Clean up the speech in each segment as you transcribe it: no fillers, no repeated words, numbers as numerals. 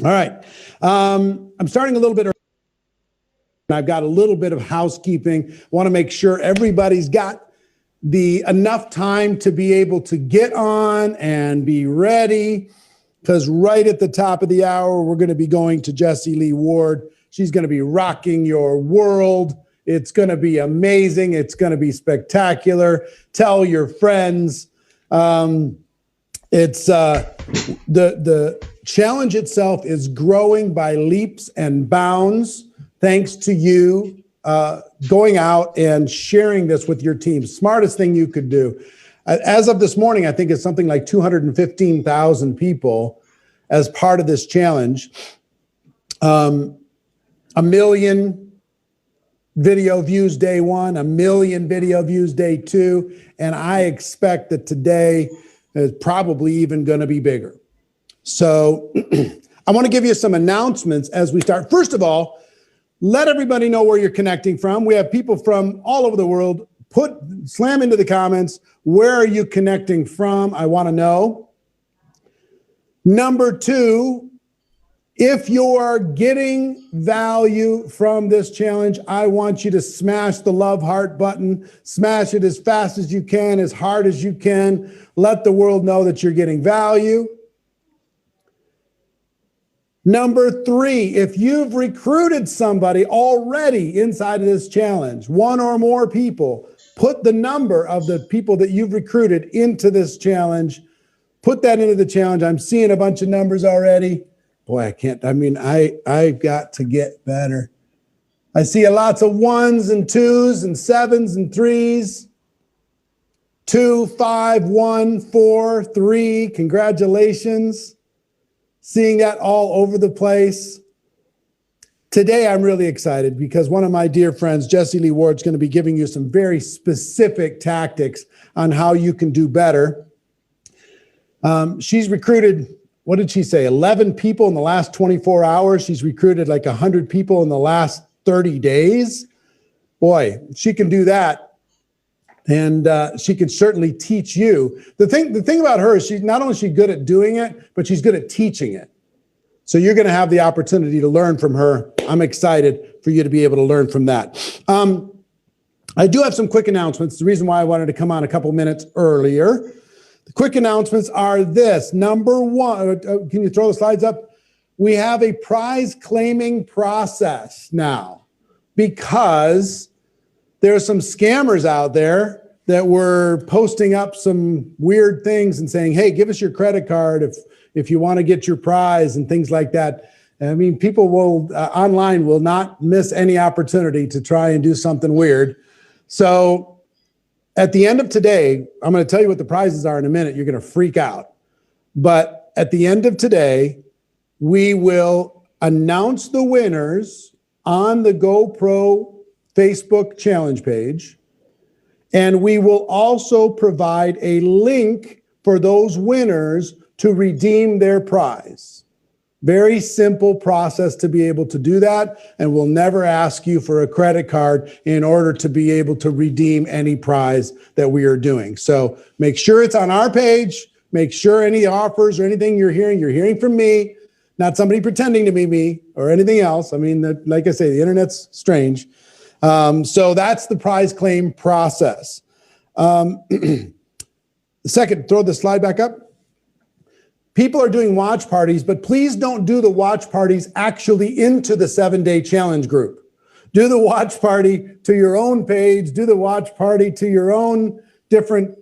All right. I'm starting a little bit early. I've got a little bit of housekeeping. Want to make sure everybody's got the enough time to be able to get on and be ready, because right at the top of the hour, we're going to be going to Jessie Lee Ward. She's going to be rocking your world. It's going to be amazing. It's going to be spectacular. Tell your friends. It's the challenge itself is growing by leaps and bounds, thanks to you going out and sharing this with your team. Smartest thing you could do. As of this morning, I think it's something like 215,000 people as part of this challenge. 1 million video views day one, 1 million video views day two, and I expect that today is probably even going to be bigger. So I want to give you some announcements as we start. First of all, let everybody know where you're connecting from. We have people from all over the world. Slam into the comments. Where are you connecting from? I want to know. Number two, if you're getting value from this challenge, I want you to smash the love heart button. Smash it as fast as you can, as hard as you can. Let the world know that you're getting value. Number three, if you've recruited somebody already inside of this challenge, one or more people, put the number of the people that you've recruited into this challenge. Put that into the challenge. I'm seeing a bunch of numbers already. Boy, I've got to get better. I see lots of 1s and 2s and 7s and 3s. 2, 5, 1, 4, 3. Congratulations. Seeing that all over the place. Today, I'm really excited because one of my dear friends, Jessie Lee Ward, is going to be giving you some very specific tactics on how you can do better. She's recruited, what did she say, 11 people in the last 24 hours. She's recruited like 100 people in the last 30 days. Boy, she can do that. And she can certainly teach you. The thing about her is she's not only good at doing it, but she's good at teaching it. So you're going to have the opportunity to learn from her. I'm excited for you to be able to learn from that. I do have some quick announcements. The reason why I wanted to come on a couple minutes earlier. The quick announcements are this. Number one, can you throw the slides up? We have a prize claiming process now because there are some scammers out there that were posting up some weird things and saying, hey, give us your credit card if you want to get your prize and things like that. I mean, people will online will not miss any opportunity to try and do something weird. So at the end of today, I'm going to tell you what the prizes are in a minute. You're going to freak out. But at the end of today, we will announce the winners on the GoPro Facebook challenge page. And we will also provide a link for those winners to redeem their prize. Very simple process to be able to do that. And we'll never ask you for a credit card in order to be able to redeem any prize that we are doing. So make sure it's on our page. Make sure any offers or anything you're hearing from me, not somebody pretending to be me or anything else. I mean, like I say, the internet's strange. So that's the prize claim process. Second, throw the slide back up. People are doing watch parties, but please don't do the watch parties actually into the 7-day challenge group. Do the watch party to your own page. Do the watch party to your own different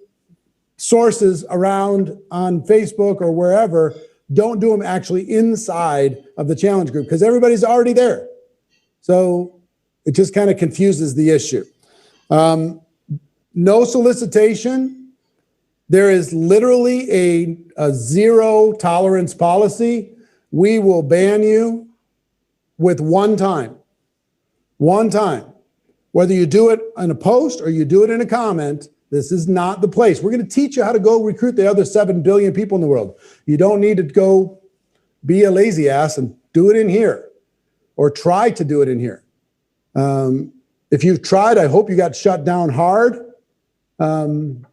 sources around on Facebook or wherever. Don't do them actually inside of the challenge group because everybody's already there. So it just kind of confuses the issue. No solicitation. There is literally a zero tolerance policy. We will ban you with one time. One time. Whether you do it in a post or you do it in a comment, this is not the place. We're going to teach you how to go recruit the other 7 billion people in the world. You don't need to go be a lazy ass and do it in here or try to do it in here. If you've tried, I hope you got shut down hard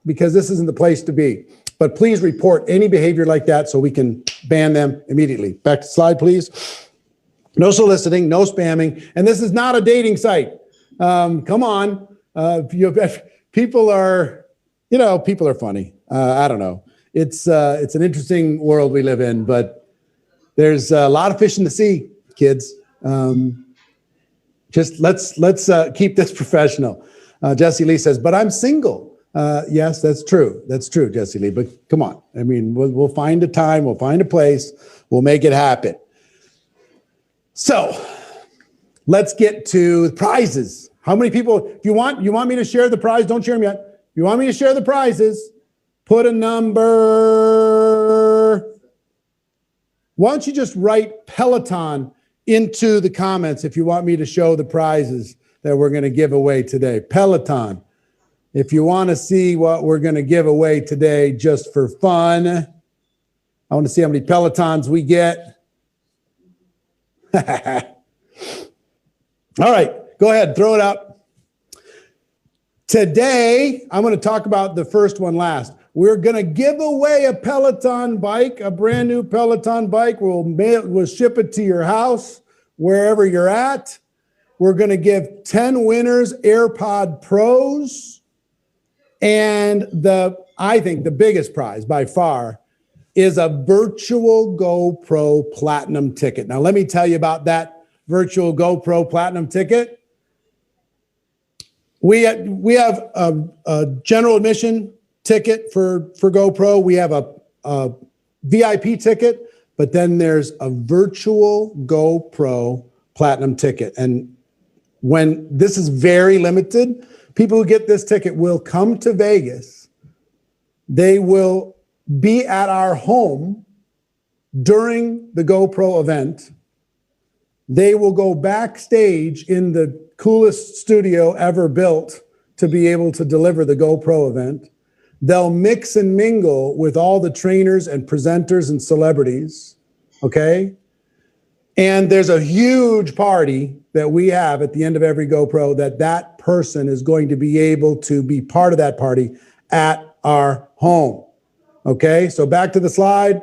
because this isn't the place to be. but please report any behavior like that so we can ban them immediately. Back to slide, please. No soliciting, no spamming, and this is not a dating site. Come on, people are funny. I don't know. It's an interesting world we live in, but there's a lot of fish in the sea, kids. Just let's keep this professional. Jesse Lee says, but I'm single. Yes, that's true. That's true, Jesse Lee. But come on. I mean, we'll find a time. We'll find a place. We'll make it happen. So let's get to prizes. How many people, if you want me to share the prize, don't share them yet. If you want me to share the prizes, put a number. Why don't you just write Peloton into the comments if you want me to show the prizes that we're going to give away today. Peloton. If you want to see what we're going to give away today just for fun, I want to see how many Pelotons we get. All right, go ahead, throw it up. Today, I'm going to talk about the first one last. We're going to give away a Peloton bike, a brand new Peloton bike. We'll ship it to your house, wherever you're at. We're going to give 10 winners AirPod Pros. And I think the biggest prize by far is a virtual GoPro Platinum ticket. Now, let me tell you about that virtual GoPro Platinum ticket. We have a general admission ticket for GoPro. We have a VIP ticket, but then there's a virtual GoPro Platinum ticket. And when this is very limited, people who get this ticket will come to Vegas. They will be at our home during the GoPro event. They will go backstage in the coolest studio ever built to be able to deliver the GoPro event. They'll mix and mingle with all the trainers and presenters and celebrities, okay? And there's a huge party that we have at the end of every GoPro that person is going to be able to be part of that party at our home. Okay, so back to the slide.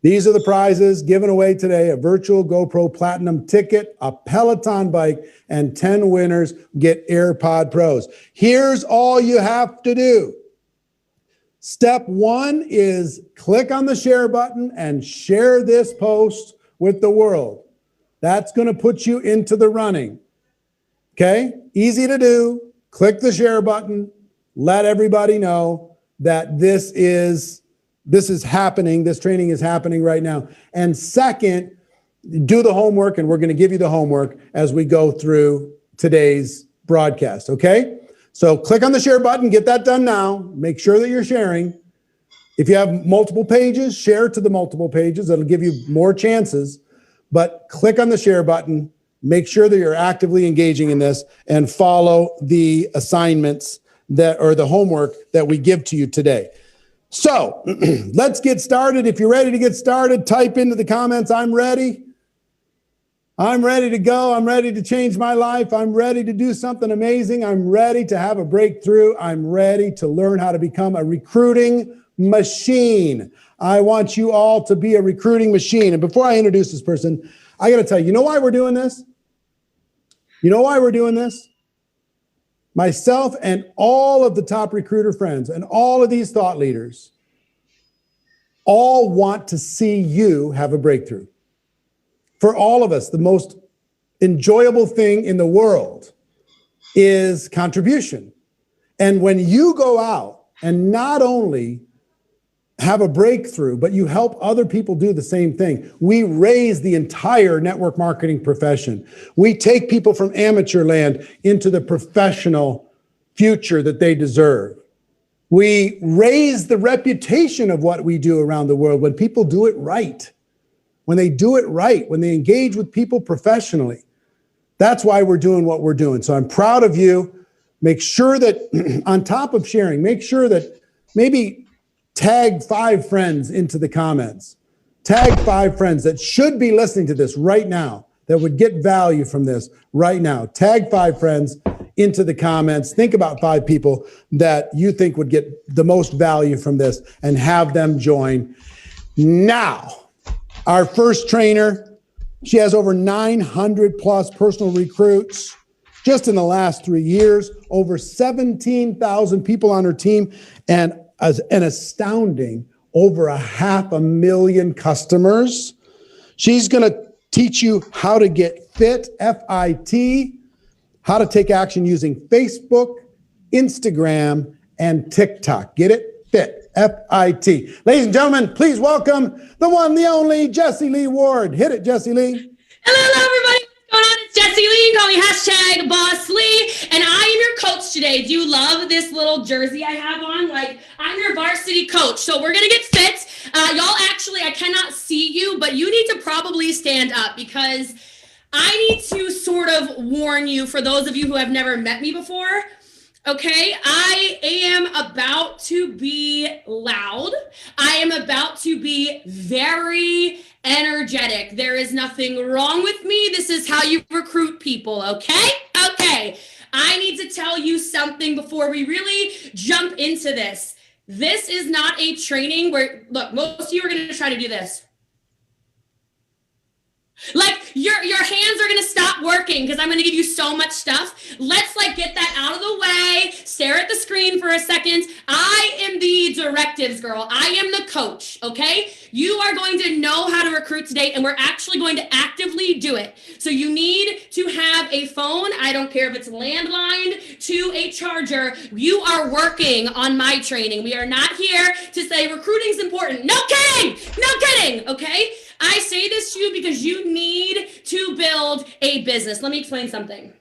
These are the prizes given away today: a virtual GoPro Platinum ticket, a Peloton bike, and 10 winners get AirPod Pros. Here's all you have to do. Step one is click on the share button and share this post with the world. That's going to put you into the running. Okay, easy to do. Click the share button. Let everybody know that this is happening. This training is happening right now. And second, do the homework, and we're going to give you the homework as we go through today's broadcast. Okay, so click on the share button. Get that done now. Make sure that you're sharing. If you have multiple pages, share to the multiple pages. That'll give you more chances. But click on the share button. Make sure that you're actively engaging in this and follow the assignments or the homework that we give to you today. So let's get started. If you're ready to get started, type into the comments, I'm ready. I'm ready to go. I'm ready to change my life. I'm ready to do something amazing. I'm ready to have a breakthrough. I'm ready to learn how to become a recruiting machine. I want you all to be a recruiting machine. And before I introduce this person, I got to tell you, you know why we're doing this? You know why we're doing this? Myself and all of the top recruiter friends and all of these thought leaders all want to see you have a breakthrough. For all of us, the most enjoyable thing in the world is contribution. And when you go out and not only have a breakthrough, but you help other people do the same thing, we raise the entire network marketing profession. We take people from amateur land into the professional future that they deserve. We raise the reputation of what we do around the world when people do it right. When they do it right, when they engage with people professionally. That's why we're doing what we're doing. So I'm proud of you. Make sure that on top of sharing, make sure that maybe tag 5 friends into the comments. Tag 5 friends that should be listening to this right now, that would get value from this right now. Tag 5 friends into the comments. Think about 5 people that you think would get the most value from this and have them join. Now, our first trainer, she has over 900 plus personal recruits just in the last 3 years, over 17,000 people on her team, and an astounding over 500,000 customers. She's going to teach you how to get fit, F-I-T, how to take action using Facebook, Instagram, and TikTok. Get it? Fit, F-I-T. Ladies and gentlemen, please welcome the one, the only Jessie Lee Ward. Hit it, Jessie Lee. Hello, everybody. What's going on? It's Jessie Lee. Call me #BossLee. And I am your coach today. Do you love this little jersey I have on? Like, I'm your varsity coach. So we're going to get fit. Y'all, actually, I cannot see you, but you need to probably stand up because I need to sort of warn you, for those of you who have never met me before. Okay, I am about to be loud. I am about to be very energetic. There is nothing wrong with me. This is how you recruit people, okay? Okay, I need to tell you something before we really jump into this. This is not a training where, look, most of you are going to try to do this. Like your hands are gonna stop working because I'm gonna give you so much stuff. Let's get that out of the way. Stare at the screen for a second. I am the directives girl. I am the coach, okay? You are going to know how to recruit today, and we're actually going to actively do it. So you need to have a phone. I don't care if it's landline to a charger. You are working on my training. We are not here to say recruiting's important. No kidding, okay? I say this to you because you need to build a business. Let me explain something.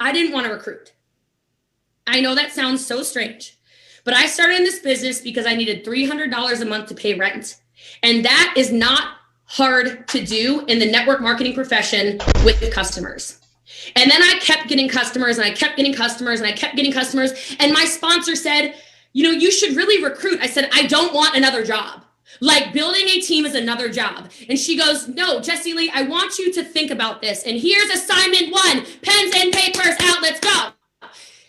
I didn't want to recruit. I know that sounds so strange, but I started in this business because I needed $300 a month to pay rent. And that is not hard to do in the network marketing profession with the customers. And then I kept getting customers and I kept getting customers and I kept getting customers. And my sponsor said, you should really recruit. I said, I don't want another job. Like, building a team is another job. And she goes, no, Jessie Lee, I want you to think about this. And here's assignment 1, pens and papers out, let's go.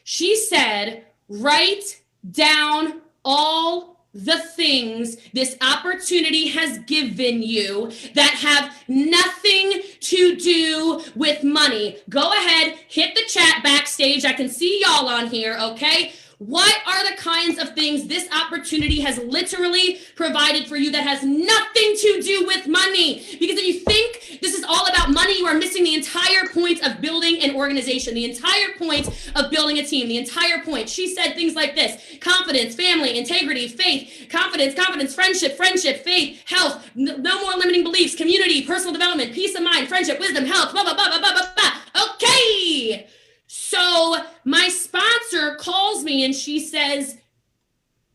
She said, write down all the things this opportunity has given you that have nothing to do with money. Go ahead, hit the chat backstage. I can see y'all on here, okay? What are the kinds of things this opportunity has literally provided for you that has nothing to do with money? Because if you think this is all about money, you are missing the entire point of building an organization, the entire point of building a team, the entire point. She said things like this: confidence, family, integrity, faith, confidence, friendship, faith, health, no more limiting beliefs, community, personal development, peace of mind, friendship, wisdom, health, blah, blah, blah, blah, blah, blah, blah. Okay. So my sponsor calls me and she says,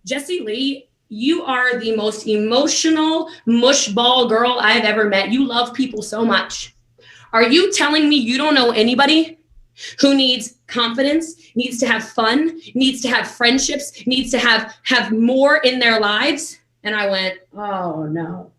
Jessie Lee, you are the most emotional mushball girl I've ever met. You love people so much. Are you telling me you don't know anybody who needs confidence, needs to have fun, needs to have friendships, needs to have more in their lives? And I went, oh no,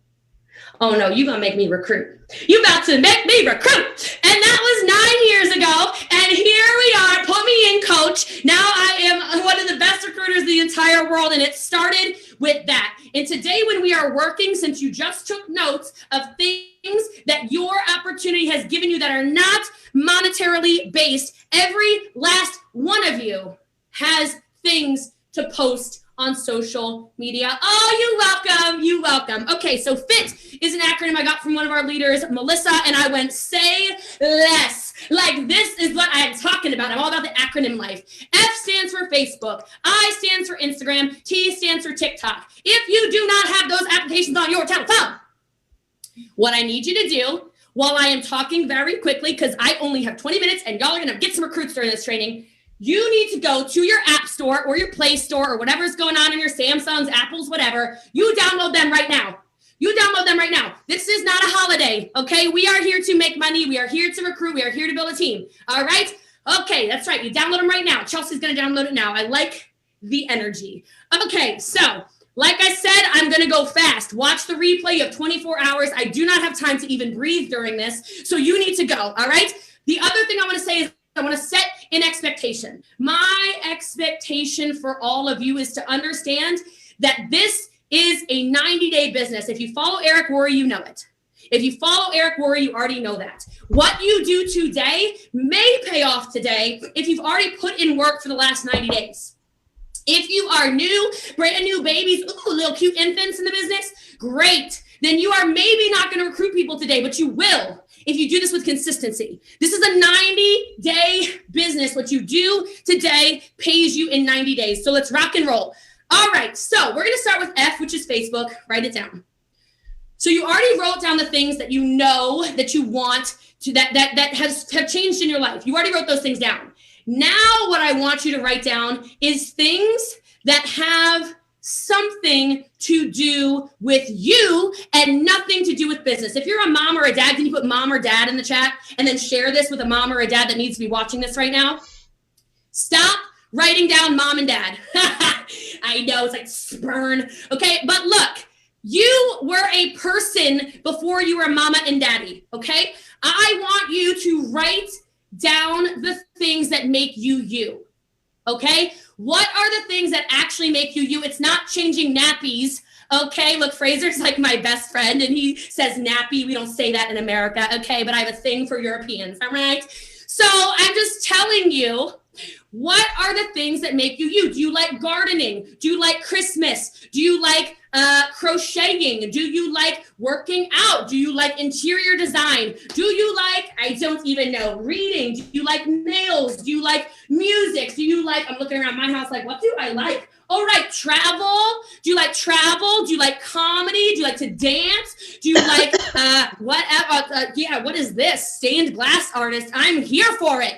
you're gonna make me recruit. You about to make me recruit. And that was 9 years ago. And here we are, put me in coach. Now I am one of the best recruiters in the entire world. And it started with that. And today when we are working, since you just took notes of things that your opportunity has given you that are not monetarily based, every last one of you has things to post on social media. Oh, you welcome. Okay, so FIT is an acronym I got from one of our leaders, Melissa, and I went, say less. Like, this is what I'm talking about. I'm all about the acronym life. F stands for Facebook. I stands for Instagram. T stands for TikTok. If you do not have those applications on your telephone, what I need you to do, while I am talking very quickly, because I only have 20 minutes and y'all are going to get some recruits during this training, you need to go to your app store or your Play Store or whatever's going on in your Samsungs, Apples, whatever. You download them right now. This is not a holiday, okay? We are here to make money. We are here to recruit. We are here to build a team, all right? Okay, that's right. You download them right now. Chelsea's going to download it now. I like the energy. Okay, so like I said, I'm going to go fast. Watch the replay. You have 24 hours. I do not have time to even breathe during this, so you need to go, all right? The other thing I want to say is I want to set an expectation. My expectation for all of you is to understand that this is a 90-day business. If you follow Eric WORRE, you know it. If you follow Eric WORRE, you already know that. What you do today may pay off today if you've already put in work for the last 90 days. If you are new, brand new babies, ooh, little cute infants in the business, great. Then you are maybe not going to recruit people today, but you will if you do this with consistency. This is a 90-day business. What you do today pays you in 90 days. So let's rock and roll. All right, so we're going to start with F, which is Facebook. Write it down. So you already wrote down the things that you know that you want to that have changed in your life. You already wrote those things down. Now what I want you to write down is things that have something to do with you and nothing to do with business. If you're a mom or a dad, can you put mom or dad in the chat and then share this with a mom or a dad that needs to be watching this right now? Stop writing down mom and dad. I know, it's like spurn. Okay, but look, you were a person before you were a mama and daddy, okay? I want you to write down the things that make you you, okay? What are the things that actually make you you? It's not changing nappies, okay? Look, Fraser's like my best friend, and he says nappy. We don't say that in America, okay? But I have a thing for Europeans, all right? So I'm just telling you, what are the things that make you you? Do you like gardening? Do you like Christmas? Do you like crocheting? Do you like working out? Do you like interior design? Do you like, I don't even know, reading? Do you like nails? Do you like music? Do you like, I'm looking around my house like, what do I like? All right, travel. Do you like travel? Do you like comedy? Do you like to dance? Do you like whatever? Yeah, what is this? Stained glass artist. I'm here for it.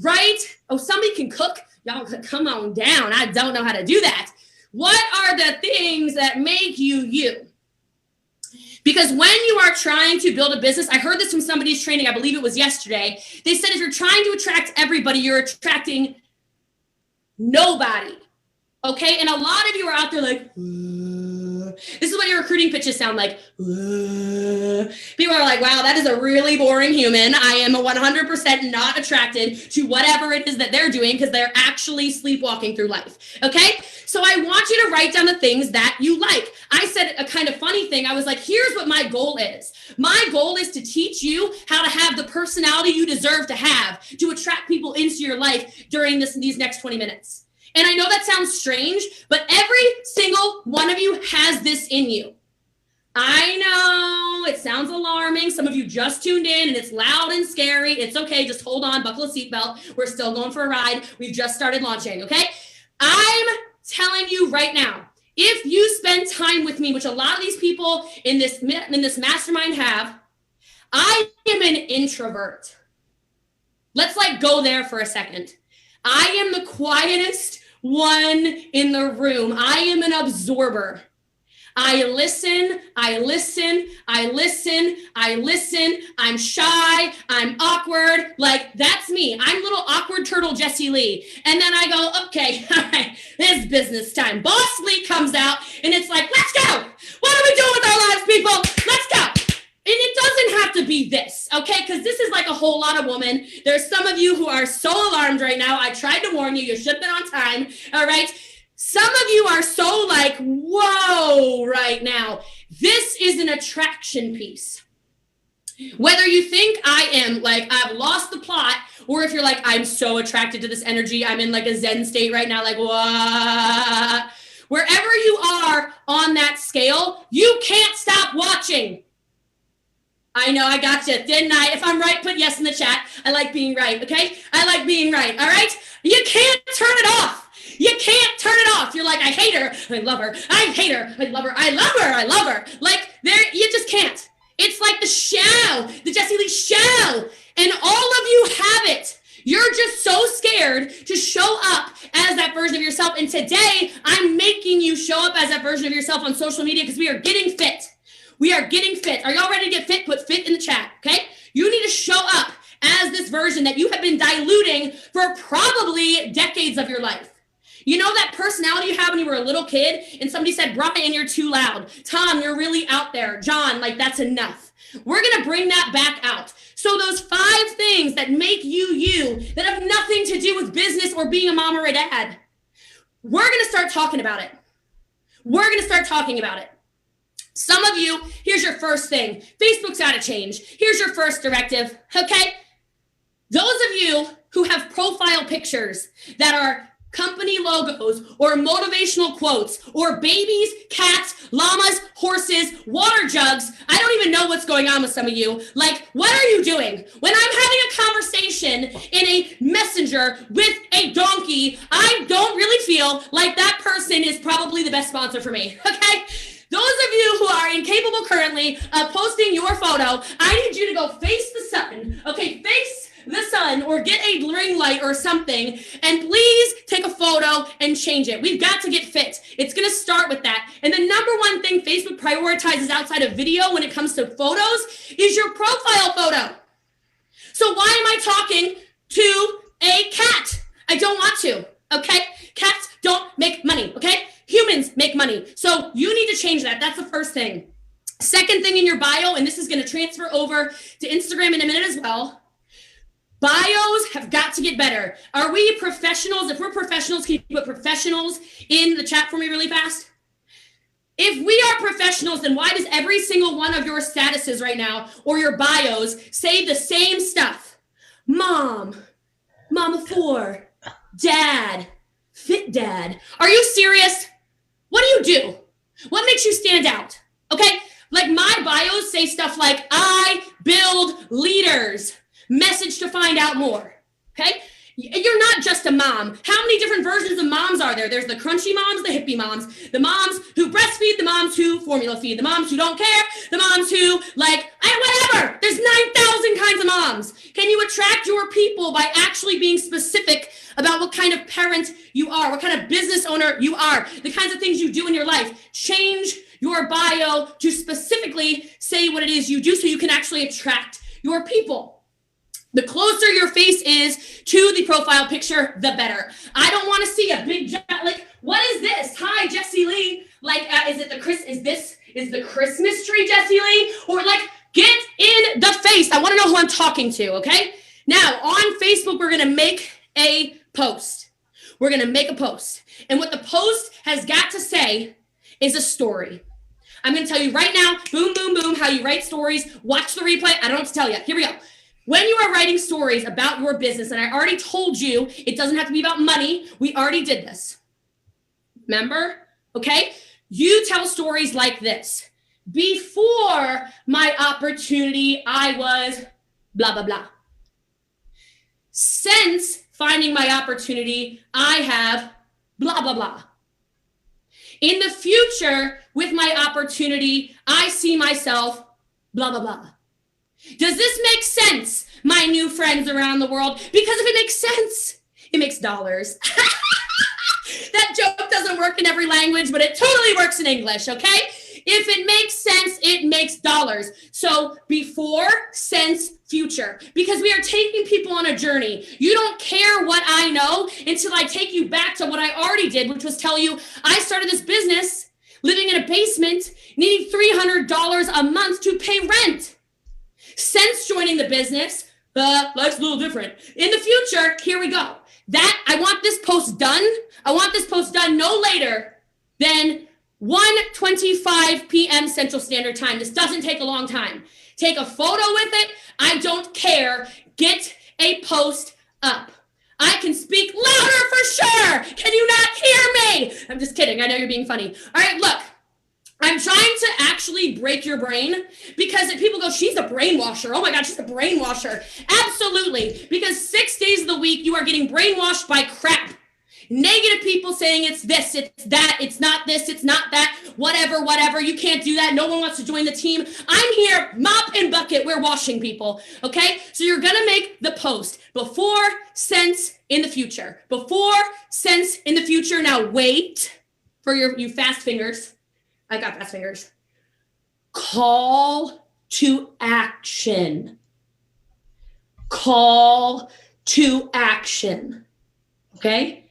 Right? Oh, somebody can cook. Y'all come on down. I don't know how to do that. What are the things that make you you? Because when you are trying to build a business, I heard this from somebody's training, I believe it was yesterday. They said if you're trying to attract everybody, you're attracting nobody. Okay? And a lot of you are out there like, this is what your recruiting pitches sound like. People are like, wow, that is a really boring human. I am 100% not attracted to whatever it is that they're doing because they're actually sleepwalking through life. Okay? So I want you to write down the things that you like. I said a kind of funny thing. I was like, here's what my goal is. My goal is to teach you how to have the personality you deserve to have to attract people into your life during these next 20 minutes. And I know that sounds strange, but every single one of you has this in you. I know it sounds alarming. Some of you just tuned in and it's loud and scary. It's okay. Just hold on, buckle a seatbelt. We're still going for a ride. We've just started launching, okay? I'm telling you right now, if you spend time with me, which a lot of these people in this mastermind have, I am an introvert. Let's like go there for a second. I am the quietest one in the room. I am an absorber. I listen. I'm shy. I'm awkward. Like, that's me. I'm little awkward turtle Jessie Lee. And then I go, okay, all right, it's business time. Boss Lee comes out and it's like, let's go. What are we doing with our lives, people? Let's go. And it doesn't have to be this, okay? Because this is like a whole lot of women. There's some of you who are so alarmed right now. I tried to warn you. You should have been on time, all right? Some of you are so like, whoa, right now. This is an attraction piece. Whether you think I am like, I've lost the plot, or if you're like, I'm so attracted to this energy. I'm in like a Zen state right now, like, what? Wherever you are on that scale, you can't stop watching. I know, I got you, didn't I? If I'm right, put yes in the chat. I like being right, okay? I like being right, all right? You can't turn it off. You can't turn it off. You're like, I hate her, I love her. I hate her, I love her. I love her, I love her. Like, you just can't. It's like the shell, the Jessie Lee shell. And all of you have it. You're just so scared to show up as that version of yourself. And today, I'm making you show up as that version of yourself on social media because we are getting fit. We are getting fit. Are y'all ready to get fit? Put fit in the chat, okay? You need to show up as this version that you have been diluting for probably decades of your life. You know that personality you had when you were a little kid and somebody said, Brian, you're too loud. Tom, you're really out there. John, like that's enough. We're going to bring that back out. So those 5 things that make you you, that have nothing to do with business or being a mom or a dad, we're going to start talking about it. We're going to start talking about it. Some of you, here's your first thing. Facebook's got to change. Here's your first directive, okay? Those of you who have profile pictures that are company logos or motivational quotes or babies, cats, llamas, horses, water jugs. I don't even know what's going on with some of you. Like, what are you doing? When I'm having a conversation in a messenger with a donkey, I don't really feel like that person is probably the best sponsor for me, okay? Those of you who are incapable currently of posting your photo, I need you to go face the sun, okay? Face the sun, or get a ring light or something, and please take a photo and change it. We've got to get fit. It's going to start with that. And the number one thing Facebook prioritizes outside of video when it comes to photos is your profile photo. So why am I talking to a cat? I don't want to, okay? Cats don't make money, okay? Humans make money. So you need to change that. That's the first thing. Second thing in your bio, and this is going to transfer over to Instagram in a minute as well. Bios have got to get better. Are we professionals? If we're professionals, can you put professionals in the chat for me really fast? If we are professionals, then why does every single one of your statuses right now or your bios say the same stuff? Mom, mama 4, dad, fit dad. Are you serious? What do you do? What makes you stand out? Okay, like my bios say stuff like, I build leaders. Message to find out more, okay? You're not just a mom. How many different versions of moms are there? There's the crunchy moms, the hippie moms, the moms who breastfeed, the moms who formula feed, the moms who don't care, the moms who whatever. There's 9,000 kinds of moms. Can you attract your people by actually being specific about what kind of parent you are, what kind of business owner you are, the kinds of things you do in your life? Change your bio to specifically say what it is you do so you can actually attract your people. The closer your face is to the profile picture, the better. I don't want to see a big, what is this? Hi, Jessie Lee. Is the Christmas tree, Jessie Lee? Or get in the face. I want to know who I'm talking to, okay? Now, on Facebook, we're going to make a post. We're going to make a post. And what the post has got to say is a story. I'm going to tell you right now, boom, boom, boom, how you write stories. Watch the replay. I don't know what to tell you. Here we go. When you are writing stories about your business, and I already told you, it doesn't have to be about money. We already did this. Remember? Okay? You tell stories like this. Before my opportunity, I was blah, blah, blah. Since finding my opportunity, I have blah, blah, blah. In the future, with my opportunity, I see myself blah, blah, blah. Does this make sense, my new friends around the world? Because if it makes sense, it makes dollars. That joke doesn't work in every language, but it totally works in English, okay? If it makes sense, it makes dollars. So before, since, future. Because we are taking people on a journey. You don't care what I know until I take you back to what I already did, which was tell you I started this business living in a basement, needing $300 a month to pay rent. Since joining the business, life's a little different. In the future, here we go. I want this post done. I want this post done no later than 1:25 p.m. Central Standard Time. This doesn't take a long time. Take a photo with it. I don't care. Get a post up. I can speak louder for sure. Can you not hear me? I'm just kidding. I know you're being funny. All right, look. I'm trying to actually break your brain because if people go, she's a brainwasher. Oh my God, she's a brainwasher. Absolutely. Because 6 days of the week, you are getting brainwashed by crap. Negative people saying it's this, it's that, it's not this, it's not that, whatever. You can't do that. No one wants to join the team. I'm here, mop and bucket. We're washing people. Okay. So you're going to make the post before, since, in the future. Before, since, in the future. Now wait for you fast fingers. I got fast fingers. Call to action. Call to action. Okay?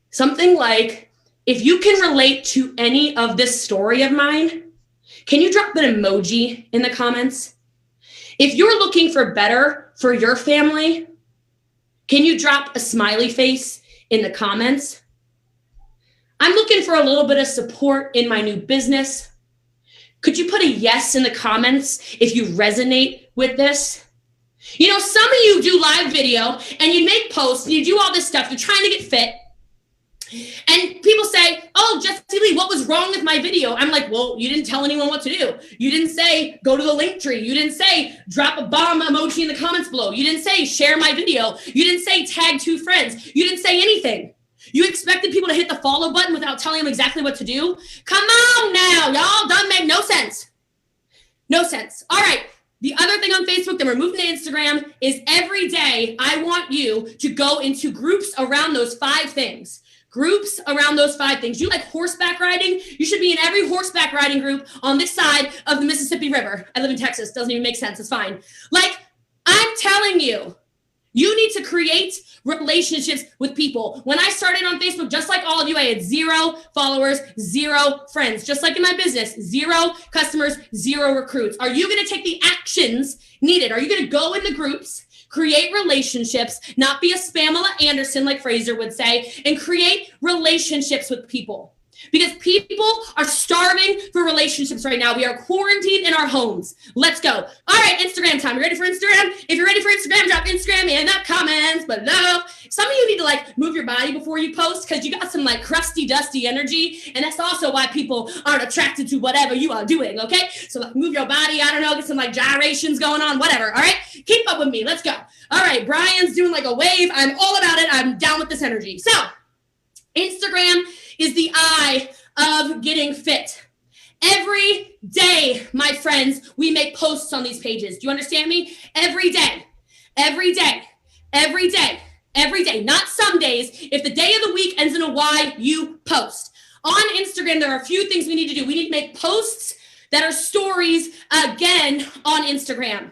Something like, if you can relate to any of this story of mine, can you drop an emoji in the comments? If you're looking for better for your family, can you drop a smiley face in the comments? I'm looking for a little bit of support in my new business. Could you put a yes in the comments if you resonate with this? You know, some of you do live video and you make posts and you do all this stuff. You're trying to get fit. And people say, oh, Jessie Lee, what was wrong with my video? I'm like, well, you didn't tell anyone what to do. You didn't say, go to the link tree. You didn't say, drop a bomb emoji in the comments below. You didn't say, share my video. You didn't say, tag 2 friends. You didn't say anything. You expected people to hit the follow button without telling them exactly what to do? Come on now, y'all. Doesn't make no sense. No sense. All right. The other thing on Facebook that we're moving to Instagram is every day I want you to go into groups around those 5 things. Groups around those 5 things. You like horseback riding? You should be in every horseback riding group on this side of the Mississippi River. I live in Texas. Doesn't even make sense. It's fine. Like, I'm telling you, you need to create relationships with people. When I started on Facebook, just like all of you, I had 0 followers, 0 friends. Just like in my business, 0 customers, 0 recruits. Are you going to take the actions needed? Are you going to go in the groups, create relationships, not be a Spamela Anderson like Fraser would say, and create relationships with people? Because people are starving for relationships right now. We are quarantined in our homes. Let's go. All right, Instagram time. You ready for Instagram? If you're ready for Instagram, drop Instagram in the comments below. Some of you need to like move your body before you post because you got some like crusty, dusty energy. And that's also why people aren't attracted to whatever you are doing, okay? So like move your body. I don't know, get some like gyrations going on, whatever, all right? Keep up with me. Let's go. All right, Brian's doing like a wave. I'm all about it. I'm down with this energy. So Instagram is the eye of getting fit. Every day, my friends, we make posts on these pages. Do you understand me? Every day, every day, every day, every day, not some days. If the day of the week ends in a Y, you post. On Instagram, there are a few things we need to do. We need to make posts that are stories again on Instagram.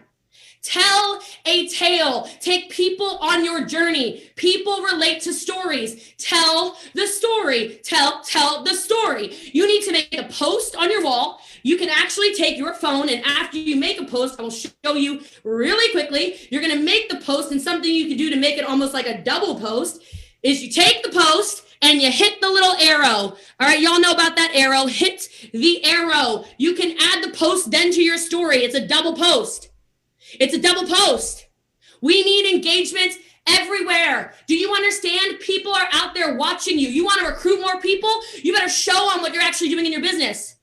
Tell a tale. Take people on your journey. People relate to stories. Tell the story. Tell the story. You need to make a post on your wall. You can actually take your phone, and after you make a post, I will show you really quickly. You're going to make the post, and something you can do to make it almost like a double post is you take the post and you hit the little arrow. All right, y'all know about that arrow. Hit the arrow. You can add the post then to your story. It's a double post. It's a double post. We need engagement everywhere. Do you understand? People are out there watching you. You want to recruit more people? You better show them what you're actually doing in your business.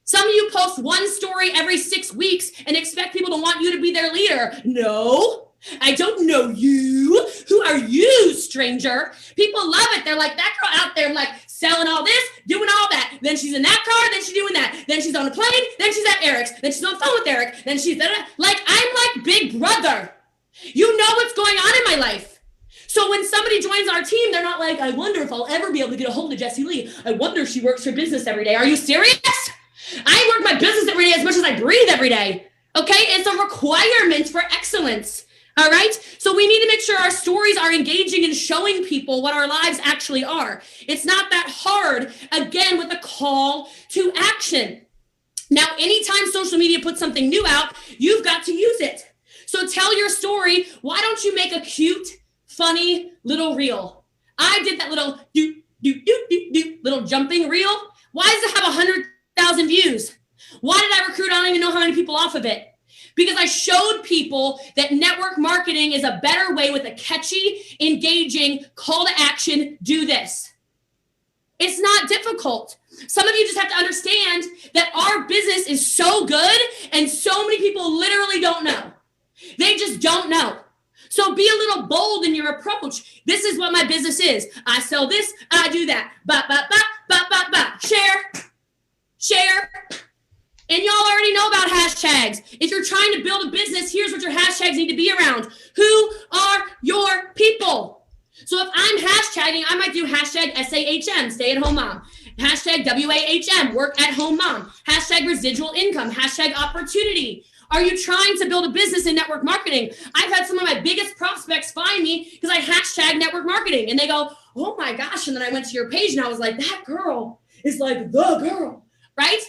Some of you post one story every 6 weeks and expect people to want you to be their leader. No, I don't know you. Who are you, stranger? People love it. They're like, that girl out there like selling all this, doing all that. Then she's in that car, then she's doing that. Then she's on a plane, then she's at Eric's. Then she's on the phone with Eric. Then she's like, I'm like Big Brother. You know what's going on in my life. So when somebody joins our team, they're not like, I wonder if I'll ever be able to get a hold of Jessie Lee. I wonder if she works her business every day. Are you serious? I work my business every day as much as I breathe every day. Okay? It's a requirement for excellence. All right. So we need to make sure our stories are engaging and showing people what our lives actually are. It's not that hard, again, with a call to action. Now, anytime social media puts something new out, you've got to use it. So tell your story. Why don't you make a cute, funny little reel? I did that little little jumping reel. Why does it have 100,000 views? Why did I recruit? I don't even know how many people off of it. Because I showed people that network marketing is a better way with a catchy, engaging call to action. Do this. It's not difficult. Some of you just have to understand that our business is so good and so many people literally don't know. They just don't know. So be a little bold in your approach. This is what my business is. I sell this, I do that. Share. And y'all already know about hashtags. If you're trying to build a business, here's what your hashtags need to be around. Who are your people? So if I'm hashtagging, I might do hashtag SAHM, stay at home mom. Hashtag WAHM, work at home mom. Hashtag residual income, hashtag opportunity. Are you trying to build a business in network marketing? I've had some of my biggest prospects find me because I hashtag network marketing and they go, oh my gosh. And then I went to your page and I was like, that girl is like the girl, right?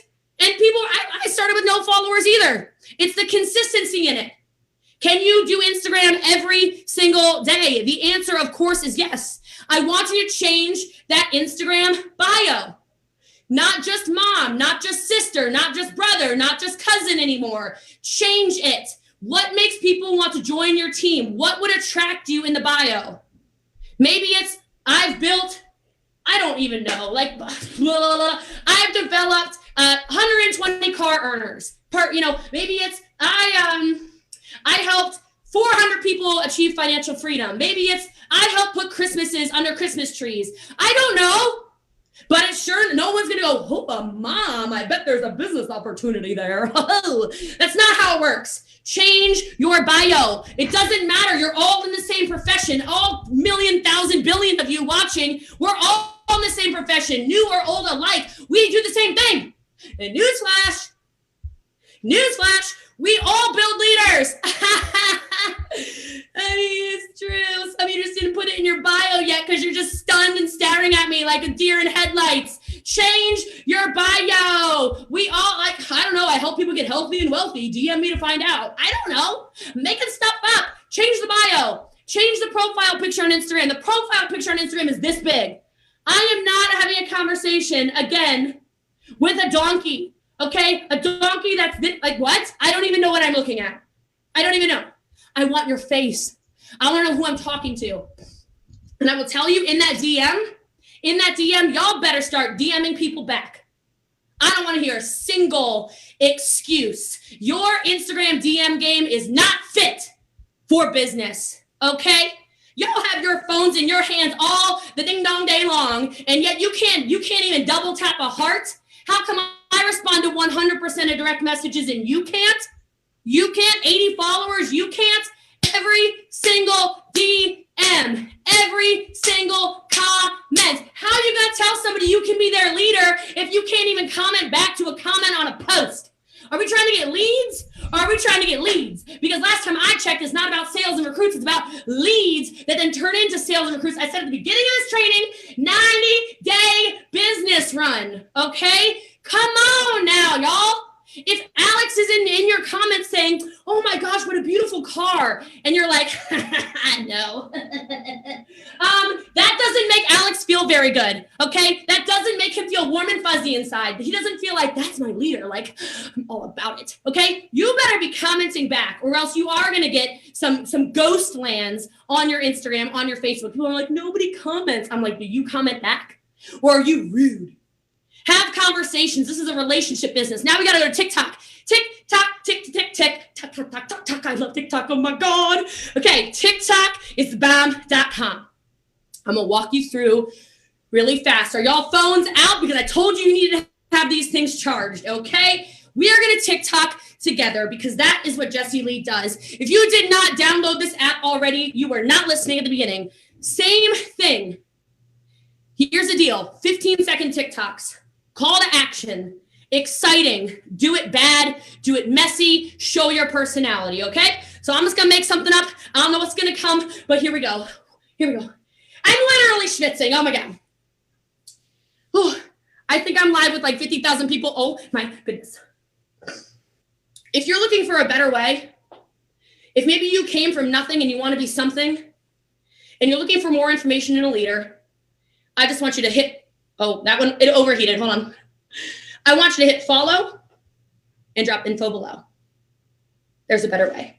And people, I started with no followers either. It's the consistency in it. Can you do Instagram every single day? The answer, of course, is yes. I want you to change that Instagram bio. Not just mom, not just sister, not just brother, not just cousin anymore. Change it. What makes people want to join your team? What would attract you in the bio? Maybe it's, I've built, I don't even know, like, blah, blah, blah. I've developed 120 car earners. Maybe it's, I helped 400 people achieve financial freedom. Maybe it's, I helped put Christmases under Christmas trees. I don't know. But it's sure no one's going to go, oh, mom, I bet there's a business opportunity there. That's not how it works. Change your bio. It doesn't matter. You're all in the same profession. All million, thousand, billion of you watching, we're all in the same profession, new or old alike. We do the same thing. And newsflash, we all build leaders. I mean, it's true. Some of you just didn't put it in your bio yet because you're just stunned and staring at me like a deer in headlights. Change your bio. We all, I don't know. I help people get healthy and wealthy. DM me to find out. I don't know. Making stuff up. Change the bio. Change the profile picture on Instagram. The profile picture on Instagram is this big. I am not having a conversation again with a donkey. Okay? A donkey that's like, what? I don't even know what I'm looking at. I don't even know. I want your face. I want to know who I'm talking to. And I will tell you in that DM, y'all better start DMing people back. I don't want to hear a single excuse. Your Instagram DM game is not fit for business, okay? Y'all have your phones in your hands all the ding dong day long, and yet you can't even double tap a heart. How come I respond to 100% of direct messages and you can't? You can't, 80 followers, you can't. Every single DM, every single comment. How are you going to tell somebody you can be their leader if you can't even comment back to a comment on a post? Are we trying to get leads or are we trying to get leads? Because last time I checked, it's not about sales and recruits. It's about leads that then turn into sales and recruits. I said at the beginning of this training, 90-day business run, okay? Come on now, y'all. If Alex is in your comments saying, oh my gosh, what a beautiful car, and you're like, no, that doesn't make Alex feel very good, okay? That doesn't make him feel warm and fuzzy inside. He doesn't feel like, that's my leader, like, I'm all about it, okay? You better be commenting back, or else you are going to get some ghost lands on your Instagram, on your Facebook. People are like, nobody comments. I'm like, do you comment back? Or are you rude? Have conversations. This is a relationship business. Now we got to go to TikTok. TikTok. I love TikTok. Oh my God. Okay. TikTok is BAM.com. I'm going to walk you through really fast. Are y'all phones out? Because I told you needed to have these things charged. Okay. We are going to TikTok together because that is what Jessie Lee does. If you did not download this app already, you were not listening at the beginning. Same thing. Here's the deal. 15-second TikToks. Call to action, exciting, do it bad, do it messy, show your personality, okay? So I'm just gonna make something up. I don't know what's gonna come, but here we go. I'm literally schwitzing, oh my God. Whew. I think I'm live with like 50,000 people, oh my goodness. If you're looking for a better way, if maybe you came from nothing and you wanna be something, and you're looking for more information in a leader, I just want you to hit, oh, that one, it overheated. Hold on. I want you to hit follow and drop info below. There's a better way.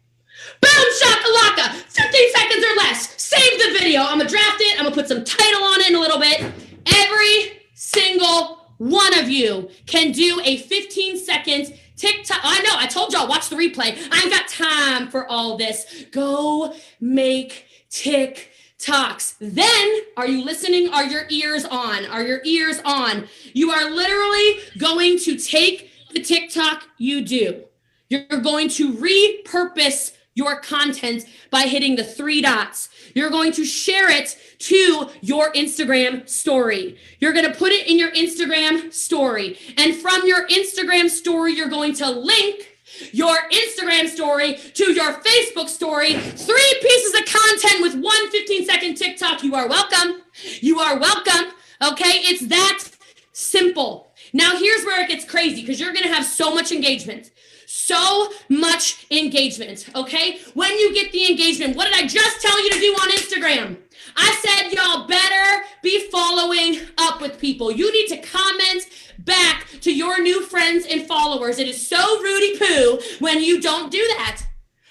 Boom, shakalaka. 15 seconds or less. Save the video. I'm going to draft it. I'm going to put some title on it in a little bit. Every single one of you can do a 15-second TikTok. I know. I told y'all, watch the replay. I ain't got time for all this. Go make TikToks. Then, are you listening? Are your ears on? Are your ears on? You are literally going to take the TikTok you do. You're going to repurpose your content by hitting the 3 dots. You're going to share it to your Instagram story. You're going to put it in your Instagram story. And from your Instagram story, you're going to link your Instagram story to your Facebook story. 3 pieces of content with one 15-second TikTok. You are welcome. You are welcome. Okay, it's that simple. Now, here's where it gets crazy because you're going to have so much engagement. So much engagement, okay? When you get the engagement, what did I just tell you to do on Instagram? I said y'all better be following up with people. You need to comment back to your new friends and followers. It is so Rudy Poo when you don't do that,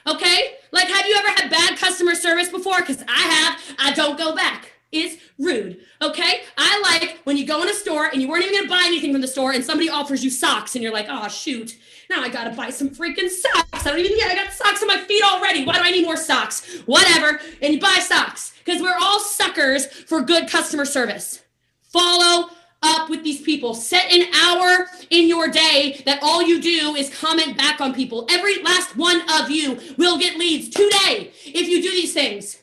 okay? Like, have you ever had bad customer service before? Because I have. I don't go back. It's rude, okay? I like when you go in a store and you weren't even gonna buy anything from the store and somebody offers you socks and you're like, oh, shoot. Now I gotta buy some freaking socks. I got socks on my feet already. Why do I need more socks? Whatever. And you buy socks because we're all suckers for good customer service. Follow up with these people. Set an hour in your day that all you do is comment back on people. Every last one of you will get leads today if you do these things.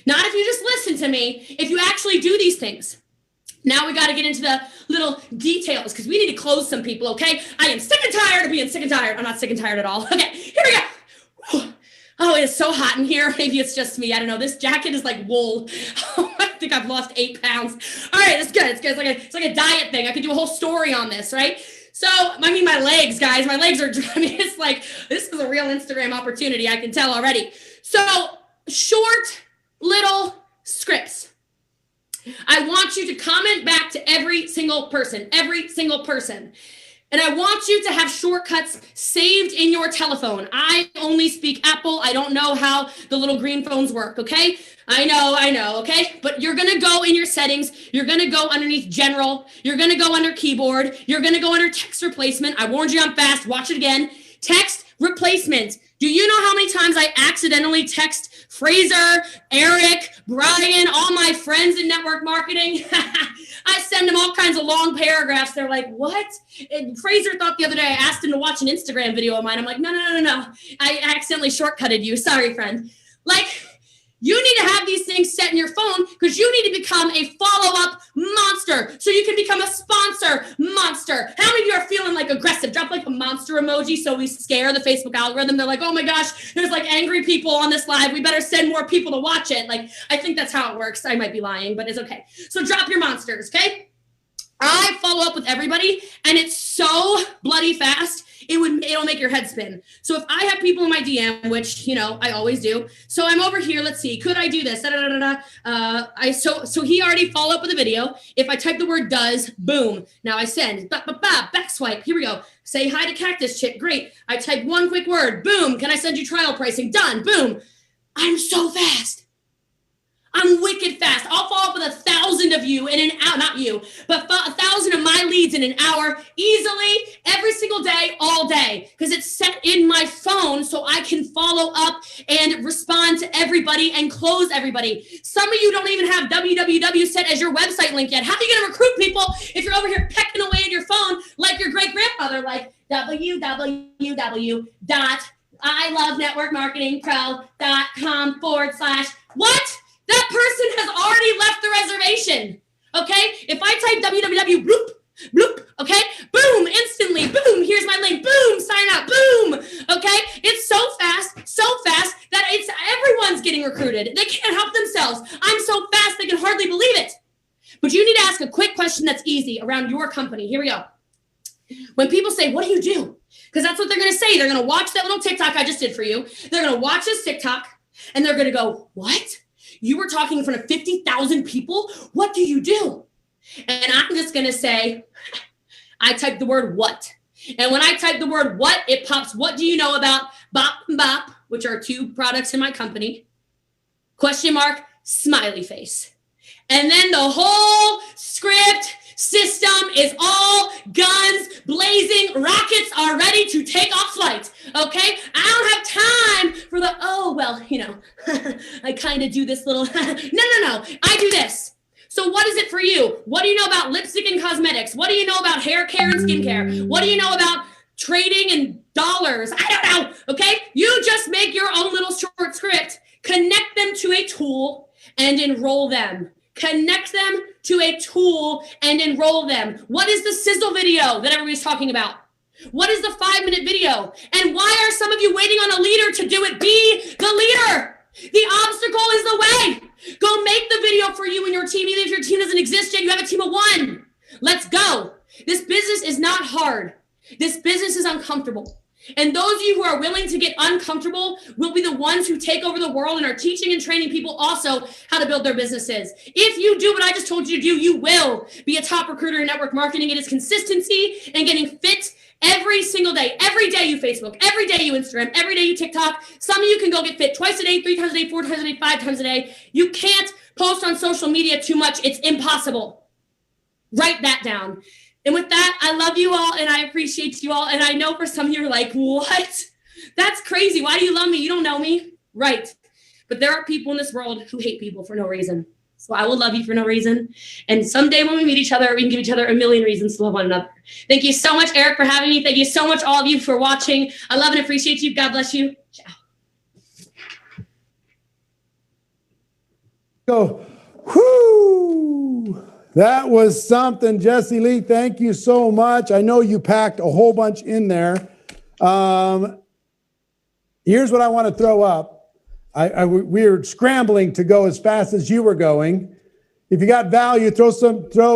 Not if you just listen to me, if you actually do these things. Now we got to get into the little details because we need to close some people, okay? I am sick and tired of being sick and tired. I'm not sick and tired at all. Okay, here we go. Oh, it is so hot in here. Maybe it's just me. I don't know. This jacket is like wool. Oh, I think I've lost 8 pounds. All right, it's good. It's good. It's like a diet thing. I could do a whole story on this, right? So, I mean, my legs, guys, my legs are, I mean, it's like, this is a real Instagram opportunity. I can tell already. So, short little scripts. I want you to comment back to every single person. And I want you to have shortcuts saved in your telephone. I only speak Apple. I don't know how the little green phones work, okay? I know, okay? But you're going to go in your settings. You're going to go underneath general. You're going to go under keyboard. You're going to go under text replacement. I warned you I'm fast. Watch it again. Text replacement. Do you know how many times I accidentally text Fraser, Eric, Brian, all my friends in network marketing? I send them all kinds of long paragraphs. They're like, what? And Fraser thought the other day I asked him to watch an Instagram video of mine. I'm like, no. I accidentally shortcutted you. Sorry, friend. Like, you need to have these things set in your phone because you need to become a follow-up monster so you can become a sponsor monster. How many of you are feeling like aggressive? Drop like a monster emoji so we scare the Facebook algorithm. They're like, oh my gosh, there's like angry people on this live. We better send more people to watch it. Like, I think that's how it works. I might be lying, but it's okay. So drop your monsters, okay? I follow up with everybody and it's so bloody fast. It'll make your head spin. So if I have people in my DM, which, I always do. So I'm over here. Let's see. Could I do this? So he already followed up with a video. If I type the word does, boom. Now I send, back swipe. Here we go. Say hi to Cactus Chick. Great. I type one quick word. Boom. Can I send you trial pricing? Done. Boom. I'm so fast. I'm wicked fast. I'll follow up with 1,000 of you in an hour, not you, but 1,000 of my leads in an hour easily every single day, all day, because it's set in my phone so I can follow up and respond to everybody and close everybody. Some of you don't even have www set as your website link yet. How are you going to recruit people if you're over here pecking away at your phone like your great grandfather, like www.ilovenetworkmarketingpro.com/what? That person has already left the reservation, okay? If I type www, bloop, bloop, okay? Boom, instantly, boom, here's my link, boom, sign up, boom, okay? It's so fast that everyone's getting recruited. They can't help themselves. I'm so fast they can hardly believe it. But you need to ask a quick question that's easy around your company. Here we go. When people say, what do you do? Because that's what they're going to say. They're going to watch that little TikTok I just did for you. They're going to watch this TikTok, and they're going to go, what? You were talking in front of 50,000 people? What do you do? And I'm just going to say, I type the word what. And when I type the word what, it pops, what do you know about Bop and Bop, which are 2 products in my company, question mark, smiley face. And then the whole script system is all guns blazing, rockets are ready to take off flight, okay? I don't have time for the, I kind of do this little, no, I do this. So what is it for you? What do you know about lipstick and cosmetics? What do you know about hair care and skincare? What do you know about trading and dollars? I don't know, okay? You just make your own little short script, connect them to a tool and enroll them. Connect them to a tool and enroll them. What is the sizzle video that everybody's talking about? What is the 5-minute video? And why are some of you waiting on a leader to do it? Be the leader. The obstacle is the way. Go make the video for you and your team. Even if your team doesn't exist yet, you have a team of 1. Let's go. This business is not hard. This business is uncomfortable. And those of you who are willing to get uncomfortable will be the ones who take over the world and are teaching and training people also how to build their businesses. If you do what I just told you to do, you will be a top recruiter in network marketing. It is consistency and getting fit every single day. Every day you Facebook, every day you Instagram, every day you TikTok. Some of you can go get fit twice a day, 3 times a day, 4 times a day, 5 times a day. You can't post on social media too much. It's impossible. Write that down. And with that, I love you all and I appreciate you all. And I know for some of you are like, what? That's crazy. Why do you love me? You don't know me. Right. But there are people in this world who hate people for no reason. So I will love you for no reason. And someday when we meet each other, we can give each other a million reasons to love one another. Thank you so much, Eric, for having me. Thank you so much, all of you, for watching. I love and appreciate you. God bless you. Ciao. Go. Whoo! That was something, Jessie Lee. Thank you so much. I know you packed a whole bunch in there. Here's what I want to throw up. We were scrambling to go as fast as you were going. If you got value, throw some fire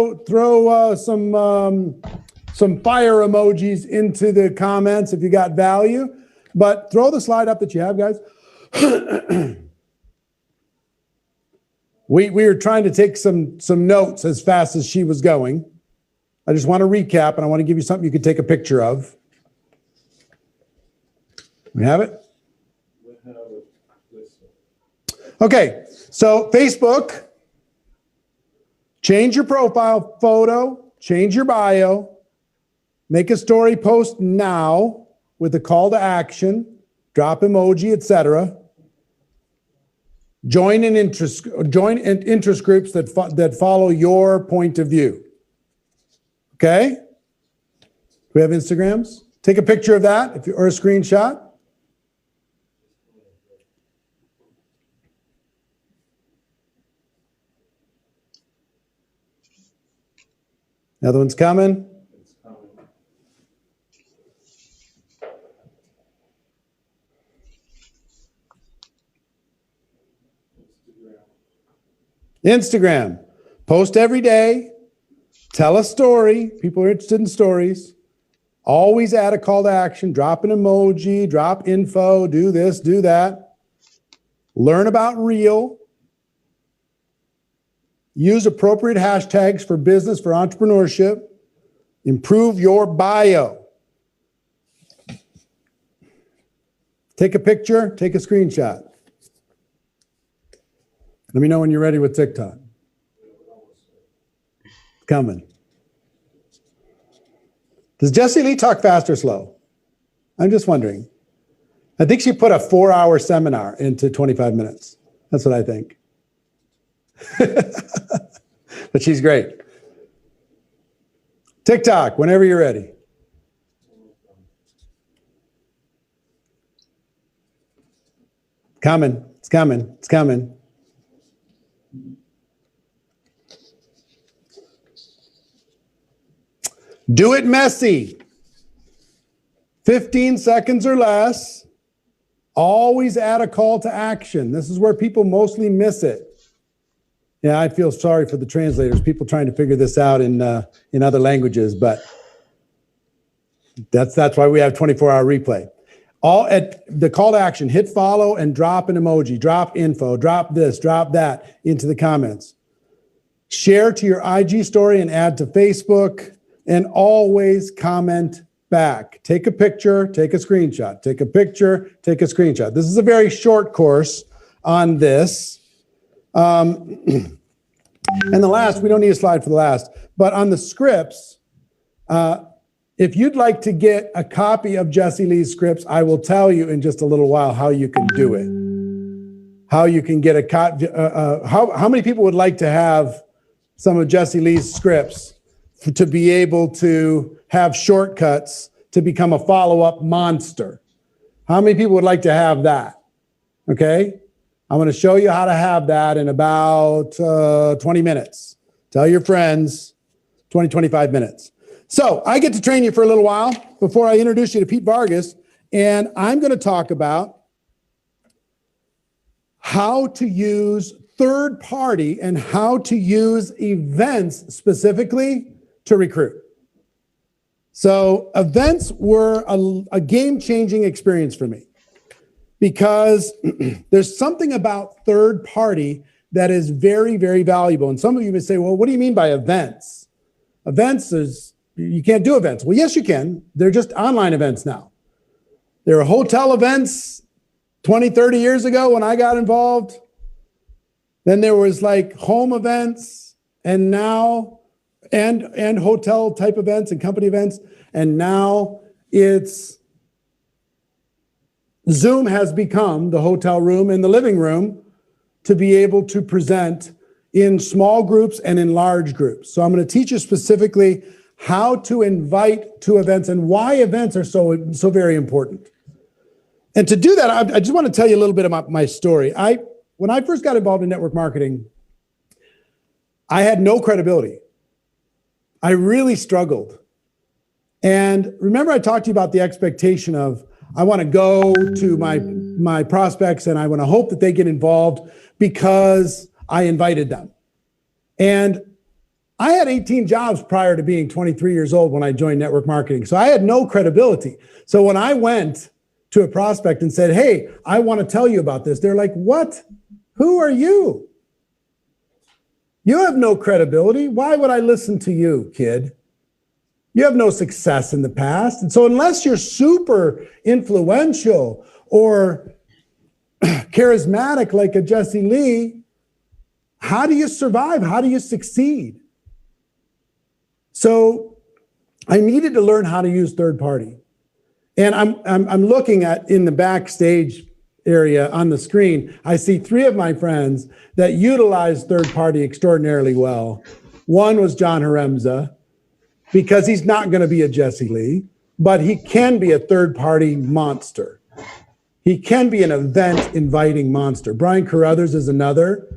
emojis into the comments if you got value. But throw the slide up that you have, guys. We were trying to take some notes as fast as she was going. I just want to recap, and I want to give you something you could take a picture of. We have it? Okay, so Facebook, change your profile photo, change your bio, make a story post now with a call to action, drop emoji, etc. Join interest groups that follow your point of view. Okay? Do we have Instagrams? Take a picture of that or a screenshot. Another one's coming. Instagram. Post every day. Tell a story. People are interested in stories. Always add a call to action. Drop an emoji. Drop info. Do this, do that. Learn about Reel. Use appropriate hashtags for business, for entrepreneurship. Improve your bio. Take a picture. Take a screenshot. Let me know when you're ready with TikTok. Coming. Does Jessie Lee talk fast or slow? I'm just wondering. I think she put a 4-hour seminar into 25 minutes. That's what I think. But she's great. TikTok, whenever you're ready. Coming. It's coming. It's coming. Do it messy. 15 seconds or less. Always add a call to action. This is where people mostly miss it. Yeah, I feel sorry for the translators, people trying to figure this out in other languages, but that's why we have 24-hour replay. All at the call to action, hit follow and drop an emoji, drop info, drop this, drop that into the comments. Share to your IG story and add to Facebook, and always comment back. Take a picture, take a screenshot, take a picture, take a screenshot. This is a very short course on this. And the last, we don't need a slide for the last, but on the scripts, if you'd like to get a copy of Jessie Lee's scripts, I will tell you in just a little while how you can do it. How you can get a copy. How many people would like to have some of Jessie Lee's scripts to be able to have shortcuts to become a follow-up monster? How many people would like to have that? Okay. I'm going to show you how to have that in about 20 minutes. Tell your friends, 20, 25 minutes. So I get to train you for a little while before I introduce you to Pete Vargas. And I'm going to talk about how to use third party and how to use events specifically to recruit. So events were a game-changing experience for me because there's something about third party that is very, very valuable. And some of you may say, well, what do you mean by events? Events is, you can't do events. Well, yes, you can. They're just online events now. There were hotel events 20, 30 years ago when I got involved. Then there was like home events and now, and hotel type events and company events. And now it's Zoom has become the hotel room and the living room to be able to present in small groups and in large groups. So I'm going to teach you specifically how to invite to events and why events are so very important. And to do that, I just want to tell you a little bit about my story. When I first got involved in network marketing, I had no credibility. I really struggled. And remember I talked to you about the expectation of, I want to go to my prospects and I want to hope that they get involved because I invited them. And I had 18 jobs prior to being 23 years old when I joined network marketing. So I had no credibility. So when I went to a prospect and said, hey, I want to tell you about this, they're like, what? Who are you? You have no credibility. Why would I listen to you, kid? You have no success in the past. And so unless you're super influential or charismatic like a Jesse Lee, how do you survive? How do you succeed? So I needed to learn how to use third party. And I'm looking at in the backstage area on the screen, I see 3 of my friends that utilize third party extraordinarily well. One was John Haremza, because he's not going to be a Jesse Lee, but he can be a third party monster. He can be an event inviting monster. Brian Carruthers is another.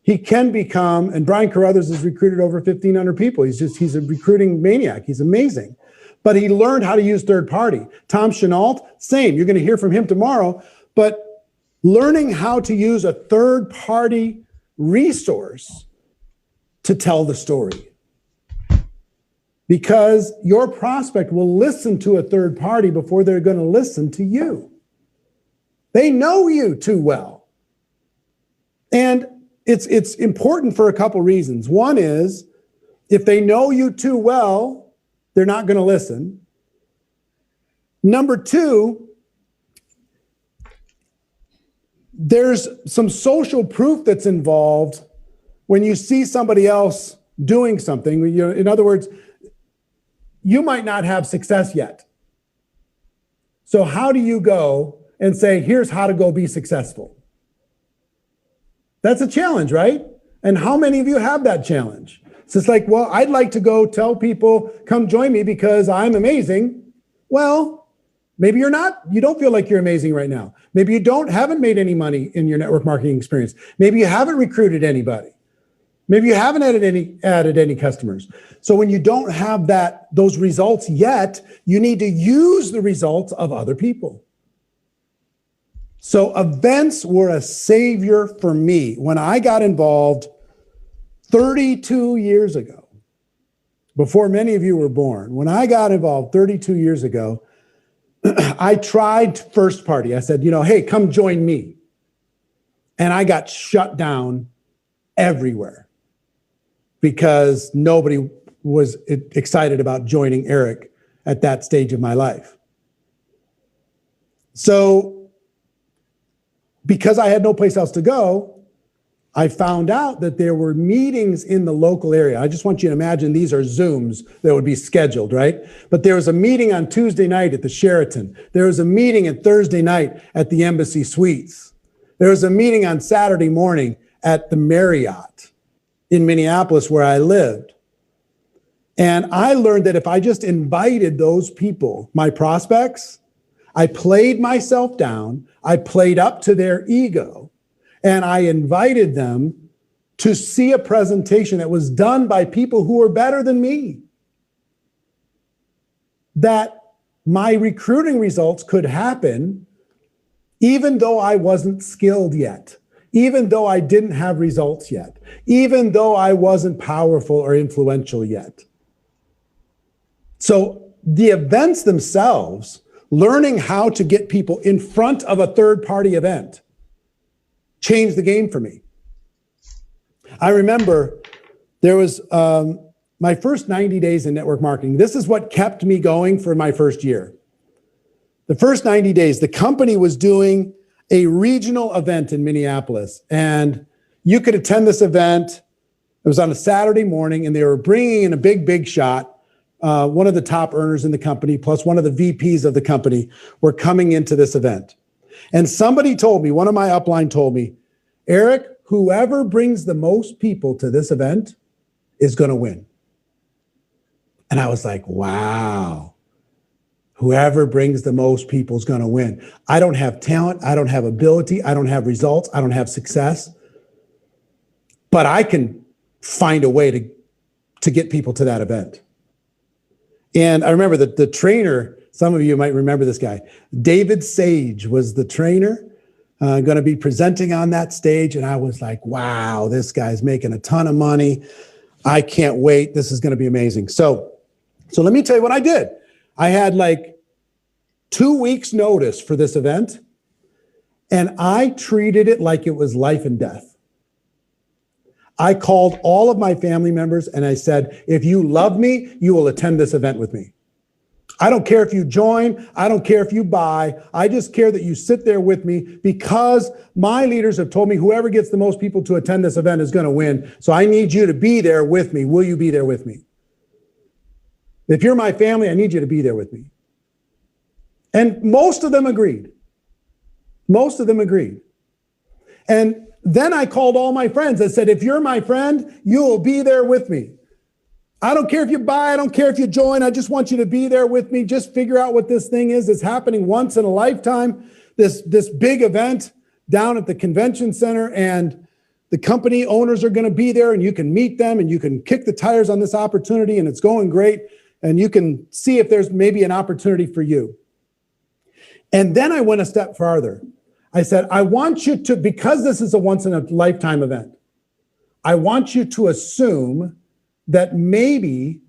He can become, and Brian Carruthers has recruited over 1,500 people. He's a recruiting maniac. He's amazing. But he learned how to use third party. Tom Chenault, same. You're going to hear from him tomorrow. But learning how to use a third party resource to tell the story. Because your prospect will listen to a third party before they're going to listen to you. They know you too well. And it's important for a couple reasons. One is, if they know you too well, they're not going to listen. Number 2, there's some social proof that's involved when you see somebody else doing something. In other words, you might not have success yet. So how do you go and say, here's how to go be successful? That's a challenge, right? And how many of you have that challenge? So it's like, well, I'd like to go tell people, come join me because I'm amazing. Well, maybe you're not. You don't feel like you're amazing right now. Maybe you haven't made any money in your network marketing experience. Maybe you haven't recruited anybody. Maybe you haven't added any customers. So when you don't have those results yet, you need to use the results of other people. So events were a savior for me when I got involved 32 years ago, before many of you were born. When I got involved 32 years ago, I tried first party. I said, hey, come join me. And I got shut down everywhere because nobody was excited about joining Eric at that stage of my life. So because I had no place else to go, I found out that there were meetings in the local area. I just want you to imagine these are Zooms that would be scheduled, right? But there was a meeting on Tuesday night at the Sheraton. There was a meeting on Thursday night at the Embassy Suites. There was a meeting on Saturday morning at the Marriott in Minneapolis where I lived. And I learned that if I just invited those people, my prospects, I played myself down, I played up to their ego, and I invited them to see a presentation that was done by people who were better than me, that my recruiting results could happen even though I wasn't skilled yet, even though I didn't have results yet, even though I wasn't powerful or influential yet. So the events themselves, learning how to get people in front of a third-party event, changed the game for me. I remember there was my first 90 days in network marketing. This is what kept me going for my first year. The first 90 days, the company was doing a regional event in Minneapolis, and you could attend this event. It was on a Saturday morning, and they were bringing in a big shot. One of the top earners in the company, plus one of the VPs of the company, were coming into this event. And somebody told me, one of my upline told me, Eric, whoever brings the most people to this event is going to win. And I was like, wow, whoever brings the most people is going to win. I don't have talent. I don't have ability. I don't have results. I don't have success. But I can find a way to get people to that event. And I remember that the trainer, some of you might remember this guy, David Sage was the trainer, going to be presenting on that stage. And I was like, wow, this guy's making a ton of money. I can't wait. This is going to be amazing. So let me tell you what I did. I had like 2 weeks notice for this event, and I treated it like it was life and death. I called all of my family members and I said, if you love me, you will attend this event with me. I don't care if you join. I don't care if you buy. I just care that you sit there with me, because my leaders have told me whoever gets the most people to attend this event is going to win. So I need you to be there with me. Will you be there with me? If you're my family, I need you to be there with me. And most of them agreed. Most of them agreed. And then I called all my friends. I said, if you're my friend, you will be there with me. I don't care if you buy. I don't care if you join. I just want you to be there with me. Just figure out what this thing is. It's happening once in a lifetime. This big event down at the convention center, and the company owners are going to be there, and you can meet them and you can kick the tires on this opportunity, and it's going great. And you can see if there's maybe an opportunity for you. And then I went a step farther. I said, I want you to, because this is a once in a lifetime event, I want you to assume that maybe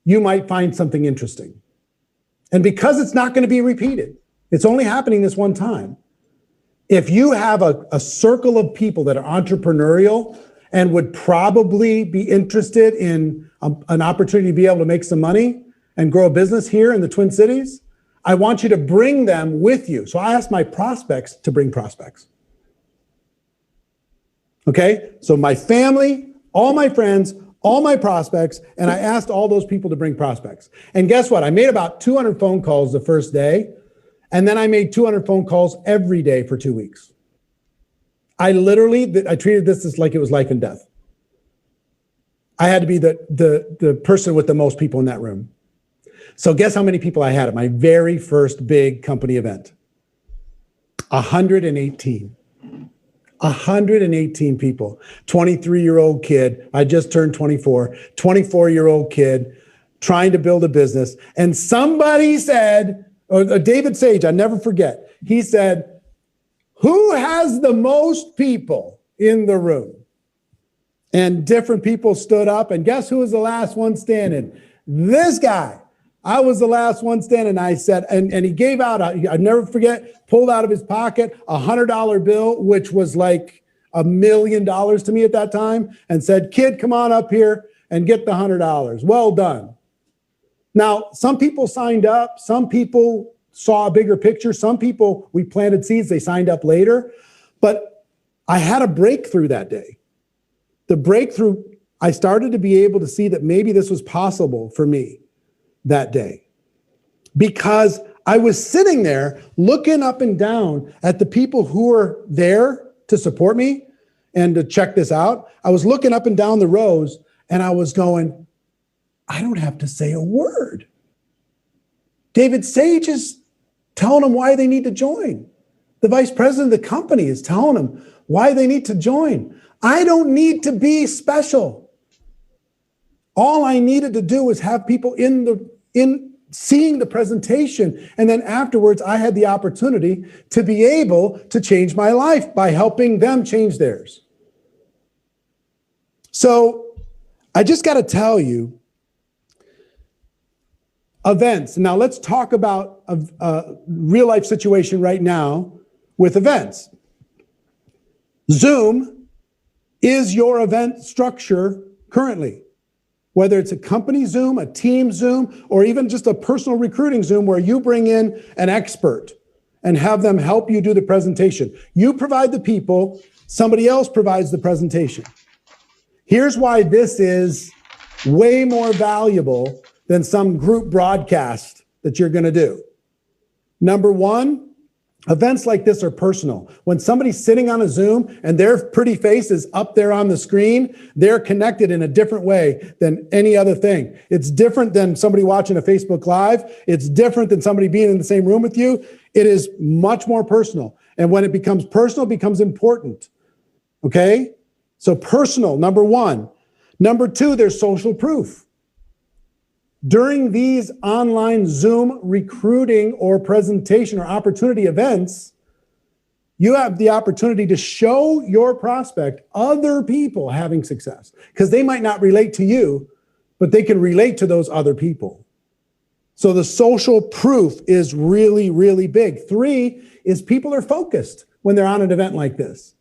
you might find something interesting. And because it's not going to be repeated, it's only happening this one time. If you have a circle of people that are entrepreneurial and would probably be interested in an opportunity to be able to make some money and grow a business here in the Twin Cities, I want you to bring them with you. So I asked my prospects to bring prospects. Okay? So my family, all my friends, all my prospects, and I asked all those people to bring prospects. And guess what? I made about 200 phone calls the first day, and then I made 200 phone calls every day for 2 weeks. I treated this as like it was life and death. I had to be the person with the most people in that room. So guess how many people I had at my very first big company event? 118. 118 people. 23-year-old kid. I just turned 24. 24-year-old kid trying to build a business. And somebody said, or David Sage, I never forget, he said, who has the most people in the room? And different people stood up, and guess who was the last one standing? This guy. I was the last one standing. I said, and he gave out, I'll never forget, pulled out of his pocket $100 bill, which was like $1 million to me at that time, and said, kid, come on up here and get the $100. Well done. Now, some people signed up. Some people saw a bigger picture. Some people, we planted seeds. They signed up later. But I had a breakthrough that day. The breakthrough, I started to be able to see that maybe this was possible for me that day, because I was sitting there looking up and down at the people who were there to support me and to check this out. I was looking up and down the rows, and I was going, I don't have to say a word. David Sage is telling them why they need to join. The vice president of the company is telling them why they need to join. I don't need to be special. All I needed to do was have people in seeing the presentation. And then afterwards, I had the opportunity to be able to change my life by helping them change theirs. So I just got to tell you, events. Now let's talk about a real life situation right now with events. Zoom is your event structure currently, whether it's a company Zoom, a team Zoom, or even just a personal recruiting Zoom where you bring in an expert and have them help you do the presentation. You provide the people, somebody else provides the presentation. Here's why this is way more valuable than some group broadcast that you're going to do. Number one, events like this are personal. When somebody's sitting on a Zoom and their pretty face is up there on the screen, they're connected in a different way than any other thing. It's different than somebody watching a Facebook Live. It's different than somebody being in the same room with you. It is much more personal. And when it becomes personal, it becomes important. Okay? So personal, number one. Number two, there's social proof. During these online Zoom recruiting or presentation or opportunity events, you have the opportunity to show your prospect other people having success because they might not relate to you, but they can relate to those other people. So the social proof is really, really big. Three is people are focused when they're on an event like this.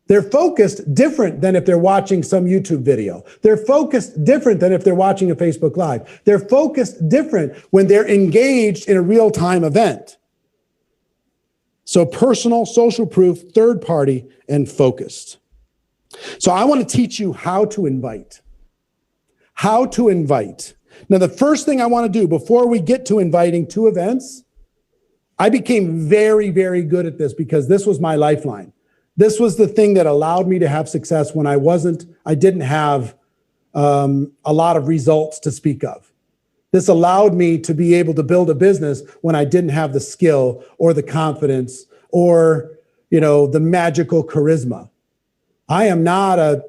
They're focused different than if they're watching some YouTube video. They're focused different than if they're watching a Facebook Live. They're focused different when they're engaged in a real-time event. So personal, social proof, third party, and focused. So I want to teach you how to invite. How to invite. Now, the first thing I want to do before we get to inviting to events, I became very, very good at this because this was my lifeline. This was the thing that allowed me to have success when I didn't have a lot of results to speak of. This allowed me to be able to build a business when I didn't have the skill or the confidence or, the magical charisma. I am not a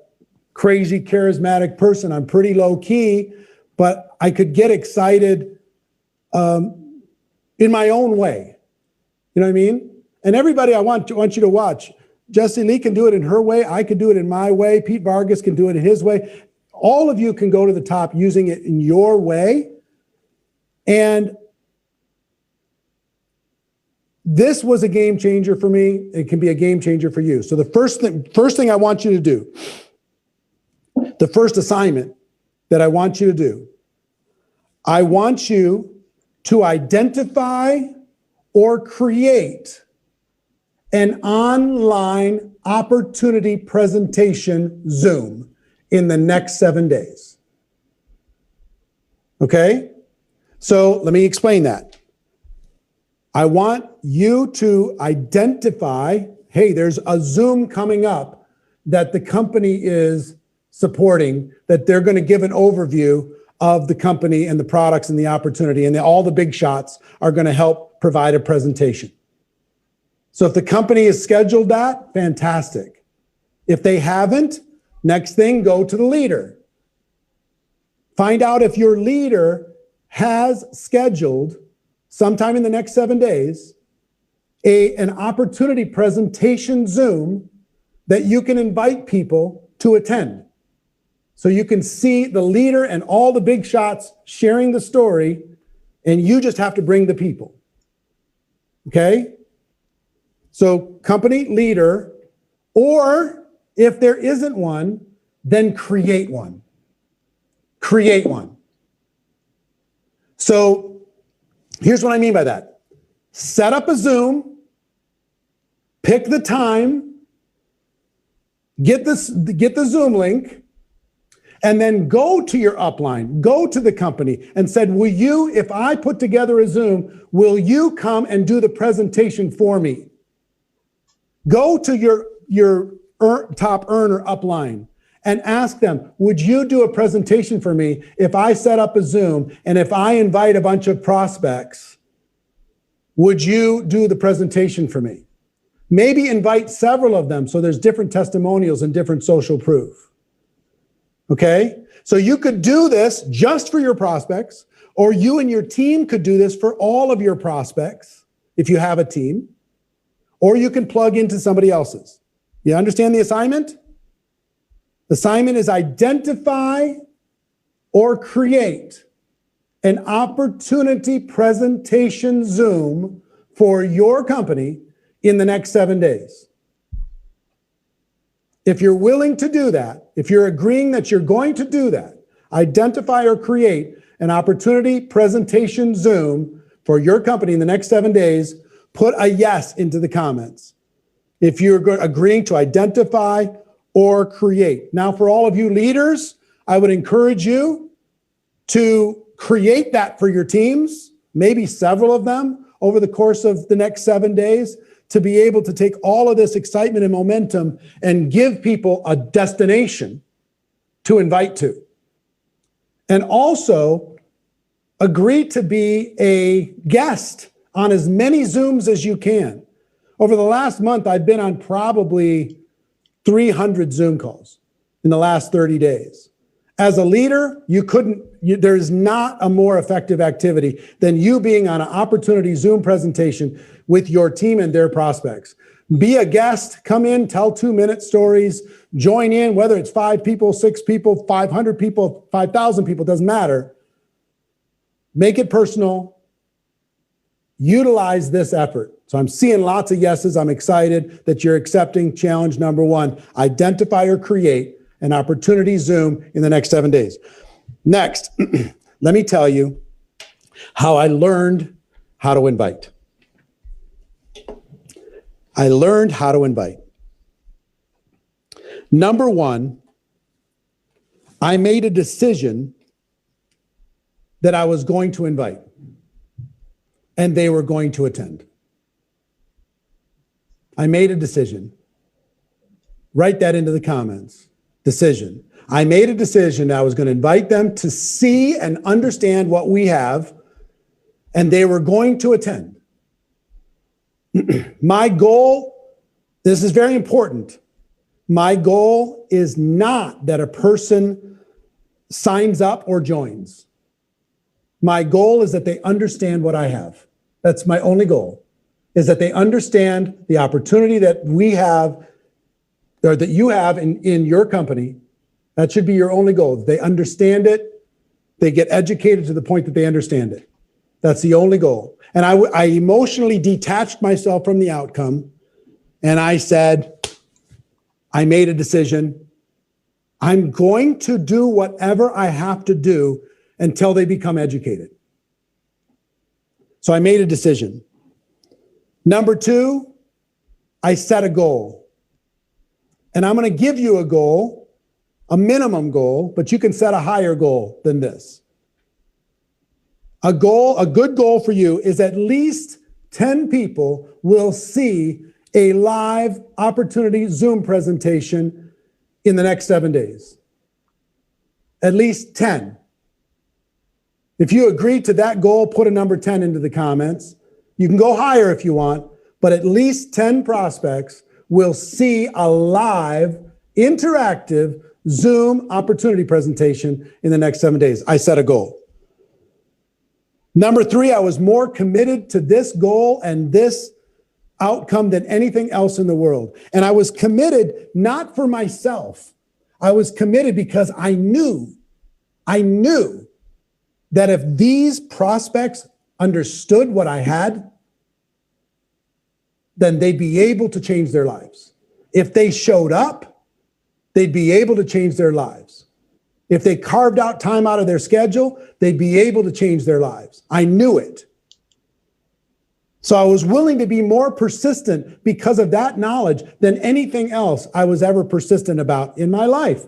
crazy charismatic person. I'm pretty low key, but I could get excited in my own way. You know what I mean? And everybody, I want you to watch. Jessie Lee can do it in her way. I could do it in my way. Pete Vargas can do it in his way. All of you can go to the top using it in your way. And this was a game changer for me. It can be a game changer for you. So the first thing I want you to do, the first assignment that I want you to do, I want you to identify or create an online opportunity presentation Zoom in the next 7 days. Okay? So let me explain that. I want you to identify, hey, there's a Zoom coming up that the company is supporting, that they're going to give an overview of the company and the products and the opportunity, and all the big shots are going to help provide a presentation. So if the company has scheduled that, fantastic. If they haven't, next thing, go to the leader. Find out if your leader has scheduled sometime in the next 7 days an opportunity presentation Zoom that you can invite people to attend. So you can see the leader and all the big shots sharing the story, and you just have to bring the people. Okay? So company leader, or if there isn't one, then create one. Create one. So here's what I mean by that. Set up a Zoom, pick the time, get the Zoom link, and then go to your upline, go to the company and said, will you, if I put together a Zoom, will you come and do the presentation for me? Go to your top earner upline and ask them, would you do a presentation for me if I set up a Zoom and if I invite a bunch of prospects, would you do the presentation for me? Maybe invite several of them so there's different testimonials and different social proof. Okay? So you could do this just for your prospects, or you and your team could do this for all of your prospects if you have a team. Or you can plug into somebody else's. You understand the assignment? The assignment is identify or create an opportunity presentation Zoom for your company in the next 7 days. If you're willing to do that, if you're agreeing that you're going to do that, identify or create an opportunity presentation Zoom for your company in the next 7 days, put a yes into the comments. If you're agreeing to identify or create. Now, for all of you leaders, I would encourage you to create that for your teams, maybe several of them over the course of the next 7 days, to be able to take all of this excitement and momentum and give people a destination to invite to. And also agree to be a guest on as many Zooms as you can. Over the last month, I've been on probably 300 Zoom calls in the last 30 days. As a leader, there's not a more effective activity than you being on an opportunity Zoom presentation with your team and their prospects. Be a guest, come in, tell 2-minute stories, join in, whether it's 5 people, 6 people, 500 people, 5,000 people, doesn't matter. Make it personal. Utilize this effort. So I'm seeing lots of yeses. I'm excited that you're accepting challenge number 1. Identify or create an opportunity Zoom in the next 7 days. Next, let me tell you how I learned how to invite. I learned how to invite. Number 1, I made a decision that I was going to invite, and they were going to attend. I made a decision. Write that into the comments. Decision. I made a decision that I was going to invite them to see and understand what we have, and they were going to attend. My goal, this is very important. My goal is not that a person signs up or joins. My goal is that they understand what I have. That's my only goal, is that they understand the opportunity that we have, or that you have in your company. That should be your only goal. They understand it. They get educated to the point that they understand it. That's the only goal. And I emotionally detached myself from the outcome. And I said, I made a decision. I'm going to do whatever I have to do until they become educated. So I made a decision. Number 2, I set a goal. And I'm going to give you a goal, a minimum goal, but you can set a higher goal than this. A good goal for you is at least 10 people will see a live opportunity Zoom presentation in the next 7 days. At least 10. If you agree to that goal, put a number 10 into the comments. You can go higher if you want, but at least 10 prospects will see a live, interactive Zoom opportunity presentation in the next 7 days. I set a goal. Number 3, I was more committed to this goal and this outcome than anything else in the world. And I was committed not for myself. I was committed because I knew that if these prospects understood what I had, then they'd be able to change their lives. If they showed up, they'd be able to change their lives. If they carved out time out of their schedule, they'd be able to change their lives. I knew it. So I was willing to be more persistent because of that knowledge than anything else I was ever persistent about in my life.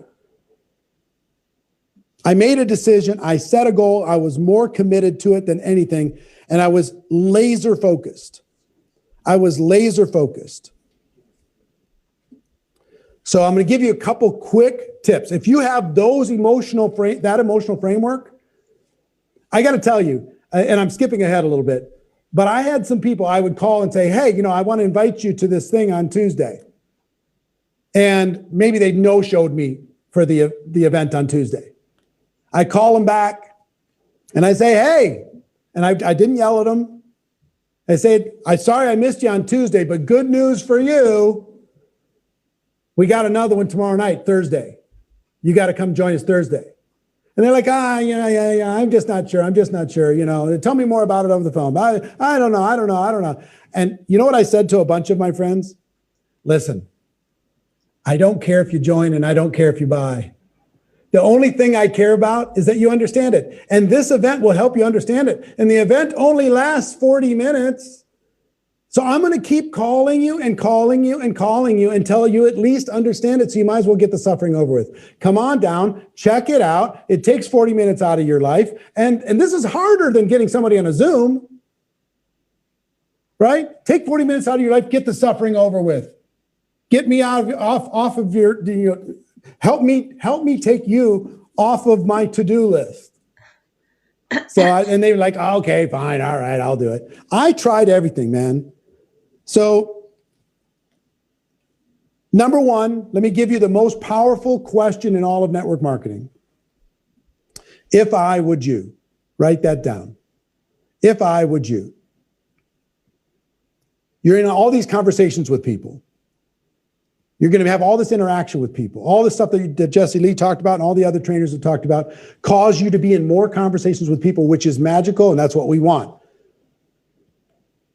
I made a decision. I set a goal. I was more committed to it than anything. And I was laser focused. So I'm going to give you a couple quick tips. If you have those emotional framework, I got to tell you, and I'm skipping ahead a little bit, but I had some people I would call and say, hey, I want to invite you to this thing on Tuesday. And maybe they no-showed me for the event on Tuesday. I call them back and I say, hey, and I didn't yell at them. I said, I'm sorry I missed you on Tuesday, but good news for you. We got another one tomorrow night, Thursday. You got to come join us Thursday. And they're like, yeah, I'm just not sure. I'm just not sure. Tell me more about it over the phone. I don't know. And you know what I said to a bunch of my friends? Listen, I don't care if you join and I don't care if you buy. The only thing I care about is that you understand it. And this event will help you understand it. And the event only lasts 40 minutes. So I'm going to keep calling you and calling you and calling you until you at least understand it. So you might as well get the suffering over with. Come on down, check it out. It takes 40 minutes out of your life. And this is harder than getting somebody on a Zoom, right? Take 40 minutes out of your life, get the suffering over with. Get me off of your, help me take you off of my to-do list. And they were like, oh, okay, fine. All right, I'll do it. I tried everything, man. So number one, let me give you the most powerful question in all of network marketing. If I would you, write that down. If I would you. You're in all these conversations with people. You're going to have all this interaction with people. All the stuff that Jesse Lee talked about and all the other trainers have talked about cause you to be in more conversations with people, which is magical, and that's what we want.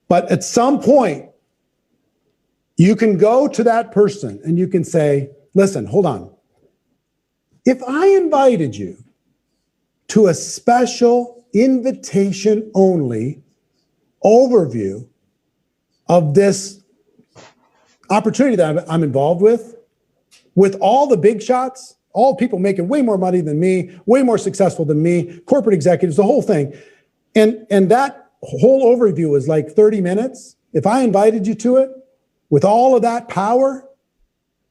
But at some point, you can go to that person and you can say, listen, hold on. If I invited you to a special invitation only overview of this opportunity that I'm involved with all the big shots, all people making way more money than me, way more successful than me, corporate executives, the whole thing. And that whole overview was like 30 minutes. If I invited you to it with all of that power,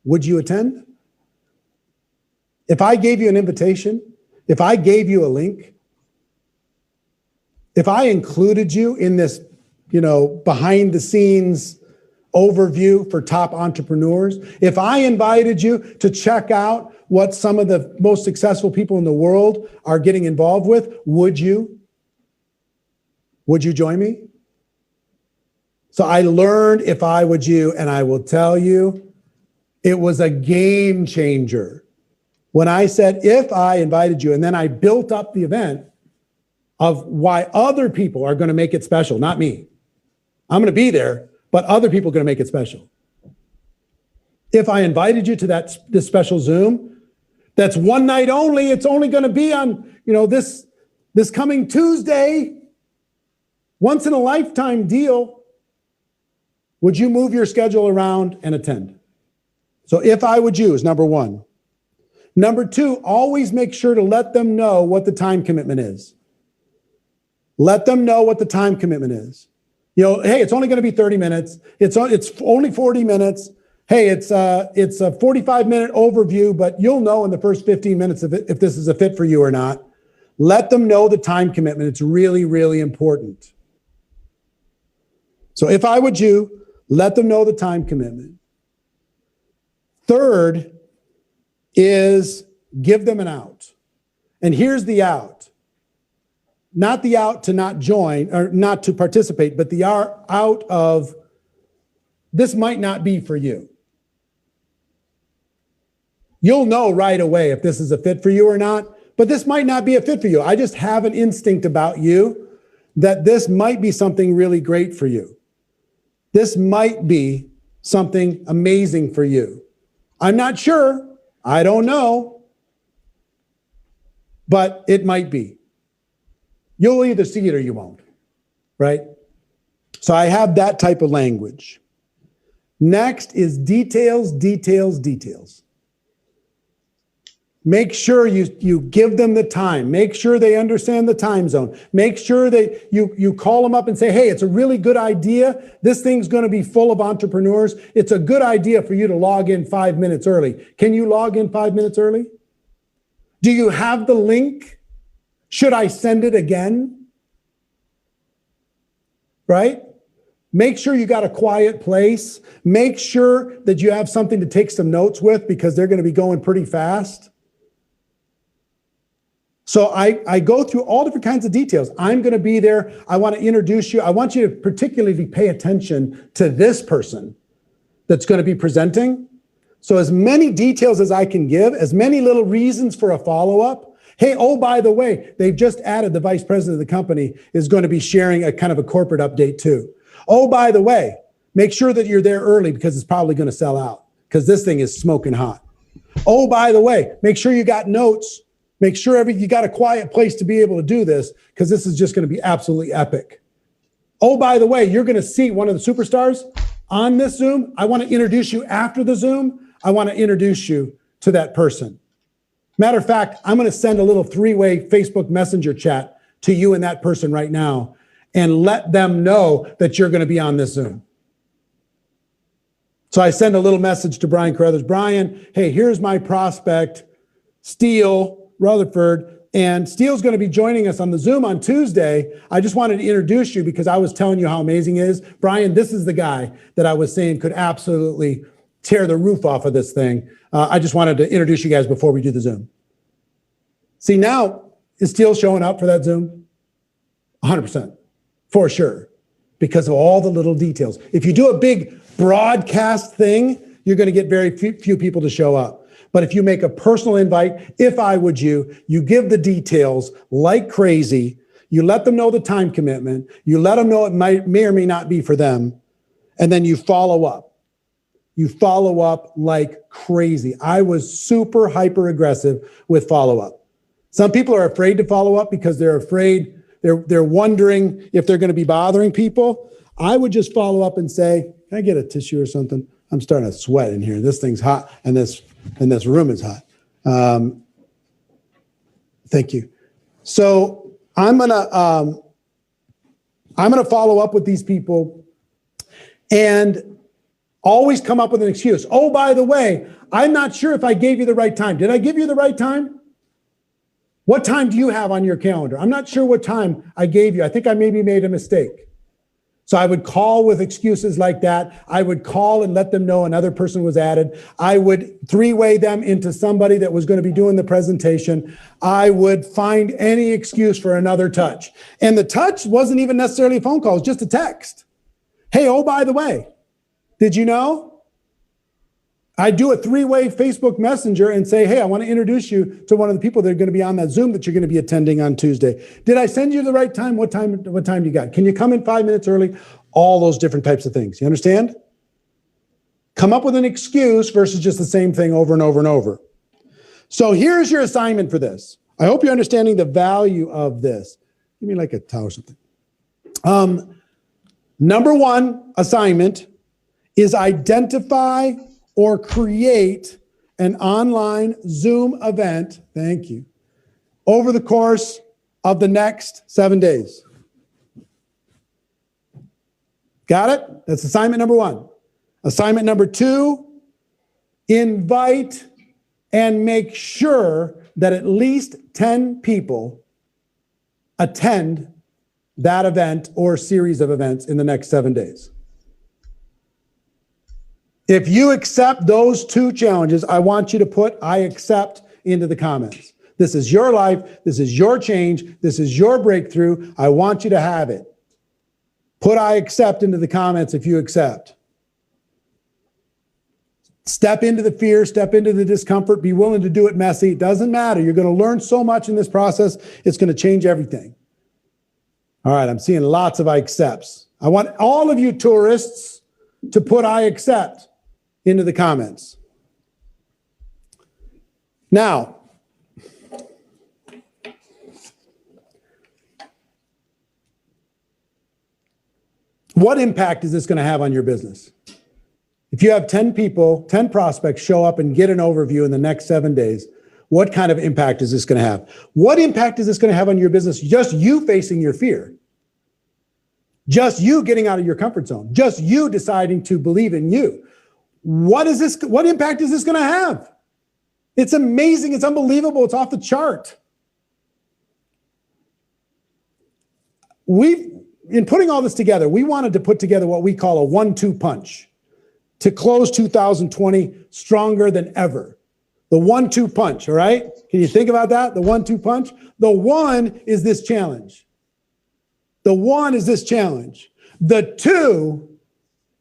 would you attend? If I gave you an invitation, if I gave you a link, if I included you in this, behind the scenes overview for top entrepreneurs, if I invited you to check out what some of the most successful people in the world are getting involved with, would you? Would you join me? So I learned if I would you, and I will tell you, it was a game changer. When I said, if I invited you, and then I built up the event of why other people are going to make it special, not me. I'm going to be there, but other people are going to make it special. If I invited you to this special Zoom, that's one night only. It's only going to be on, this coming Tuesday, once in a lifetime deal. Would you move your schedule around and attend? So if I would you is number one. Number two, always make sure to let them know what the time commitment is. Let them know what the time commitment is. Hey, it's only going to be 30 minutes. It's only 40 minutes. Hey, it's a 45-minute overview, but you'll know in the first 15 minutes if this is a fit for you or not. Let them know the time commitment. It's really, really important. So if I would you, let them know the time commitment. Third is give them an out. And here's the out. Not the out to not join or not to participate, but the out of this might not be for you. You'll know right away if this is a fit for you or not, but this might not be a fit for you. I just have an instinct about you that this might be something really great for you. This might be something amazing for you. I'm not sure. I don't know. But it might be. You'll either see it or you won't, right? So I have that type of language. Next is details, details, details. Make sure you give them the time. Make sure they understand the time zone. Make sure that you call them up and say, hey, it's a really good idea. This thing's going to be full of entrepreneurs. It's a good idea for you to log in 5 minutes early. Can you log in 5 minutes early? Do you have the link? Should I send it again? Right? Make sure you got a quiet place. Make sure that you have something to take some notes with because they're going to be going pretty fast. So I go through all different kinds of details. I'm going to be there. I want to introduce you. I want you to particularly pay attention to this person that's going to be presenting. So as many details as I can give, as many little reasons for a follow-up, Hey, oh, by the way, they've just added the vice president of the company is going to be sharing a kind of a corporate update too. Oh, by the way, make sure that you're there early because it's probably going to sell out because this thing is smoking hot. Oh, by the way, make sure you got notes. Make sure you got a quiet place to be able to do this because this is just going to be absolutely epic. Oh, by the way, you're going to see one of the superstars on this Zoom. I want to introduce you after the Zoom. I want to introduce you to that person. Matter of fact, I'm going to send a little 3-way Facebook Messenger chat to you and that person right now and let them know that you're going to be on this Zoom. So I send a little message to Brian Carruthers. Brian, hey, here's my prospect, Steele Rutherford, and Steele's going to be joining us on the Zoom on Tuesday. I just wanted to introduce you because I was telling you how amazing he is. Brian, this is the guy that I was saying could absolutely tear the roof off of this thing. I just wanted to introduce you guys before we do the Zoom. See, now, is Steele showing up for that Zoom? 100%, for sure, because of all the little details. If you do a big broadcast thing, you're going to get very few people to show up. But if you make a personal invite, if I would you give the details like crazy, you let them know the time commitment, you let them know it may or may not be for them, and then you follow up. You follow up like crazy. I was super hyper aggressive with follow up. Some people are afraid to follow up because they're afraid, they're wondering if they're going to be bothering people. I would just follow up and say, can I get a tissue or something? I'm starting to sweat in here. This thing's hot and this room is hot. Thank you. So I'm gonna follow up with these people and always come up with an excuse. Oh, by the way, I'm not sure if I gave you the right time. Did I give you the right time? What time do you have on your calendar? I'm not sure what time I gave you. I think I maybe made a mistake. So I would call with excuses like that. I would call and let them know another person was added. I would 3-way them into somebody that was going to be doing the presentation. I would find any excuse for another touch. And the touch wasn't even necessarily a phone call. It was just a text. Hey, oh, by the way, did you know? I do a 3-way Facebook Messenger and say, hey, I want to introduce you to one of the people that are going to be on that Zoom that you're going to be attending on Tuesday. Did I send you the right time? What time do you got? Can you come in 5 minutes early? All those different types of things. You understand? Come up with an excuse versus just the same thing over and over and over. So here's your assignment for this. I hope you're understanding the value of this. Give me like a towel or something. Number 1 assignment is identify or create an online Zoom event, thank you, over the course of the next 7 days. Got it? That's assignment number 1. Assignment number 2, invite and make sure that at least 10 people attend that event or series of events in the next 7 days. If you accept those 2 challenges, I want you to put I accept into the comments. This is your life. This is your change. This is your breakthrough. I want you to have it. Put I accept into the comments if you accept. Step into the fear, step into the discomfort, be willing to do it messy. It doesn't matter. You're going to learn so much in this process. It's going to change everything. All right, I'm seeing lots of I accepts. I want all of you tourists to put I accept into the comments. Now, what impact is this going to have on your business? If you have 10 people, 10 prospects show up and get an overview in the next 7 days, what kind of impact is this going to have? What impact is this going to have on your business? Just you facing your fear. Just you getting out of your comfort zone. Just you deciding to believe in you. What impact is this going to have? It's amazing. It's unbelievable. It's off the chart. In putting all this together, we wanted to put together what we call a 1-2 punch to close 2020 stronger than ever. The 1-2 punch, all right? Can you think about that? The 1-2 punch? The 1 is this challenge. The 1 is this challenge. The 2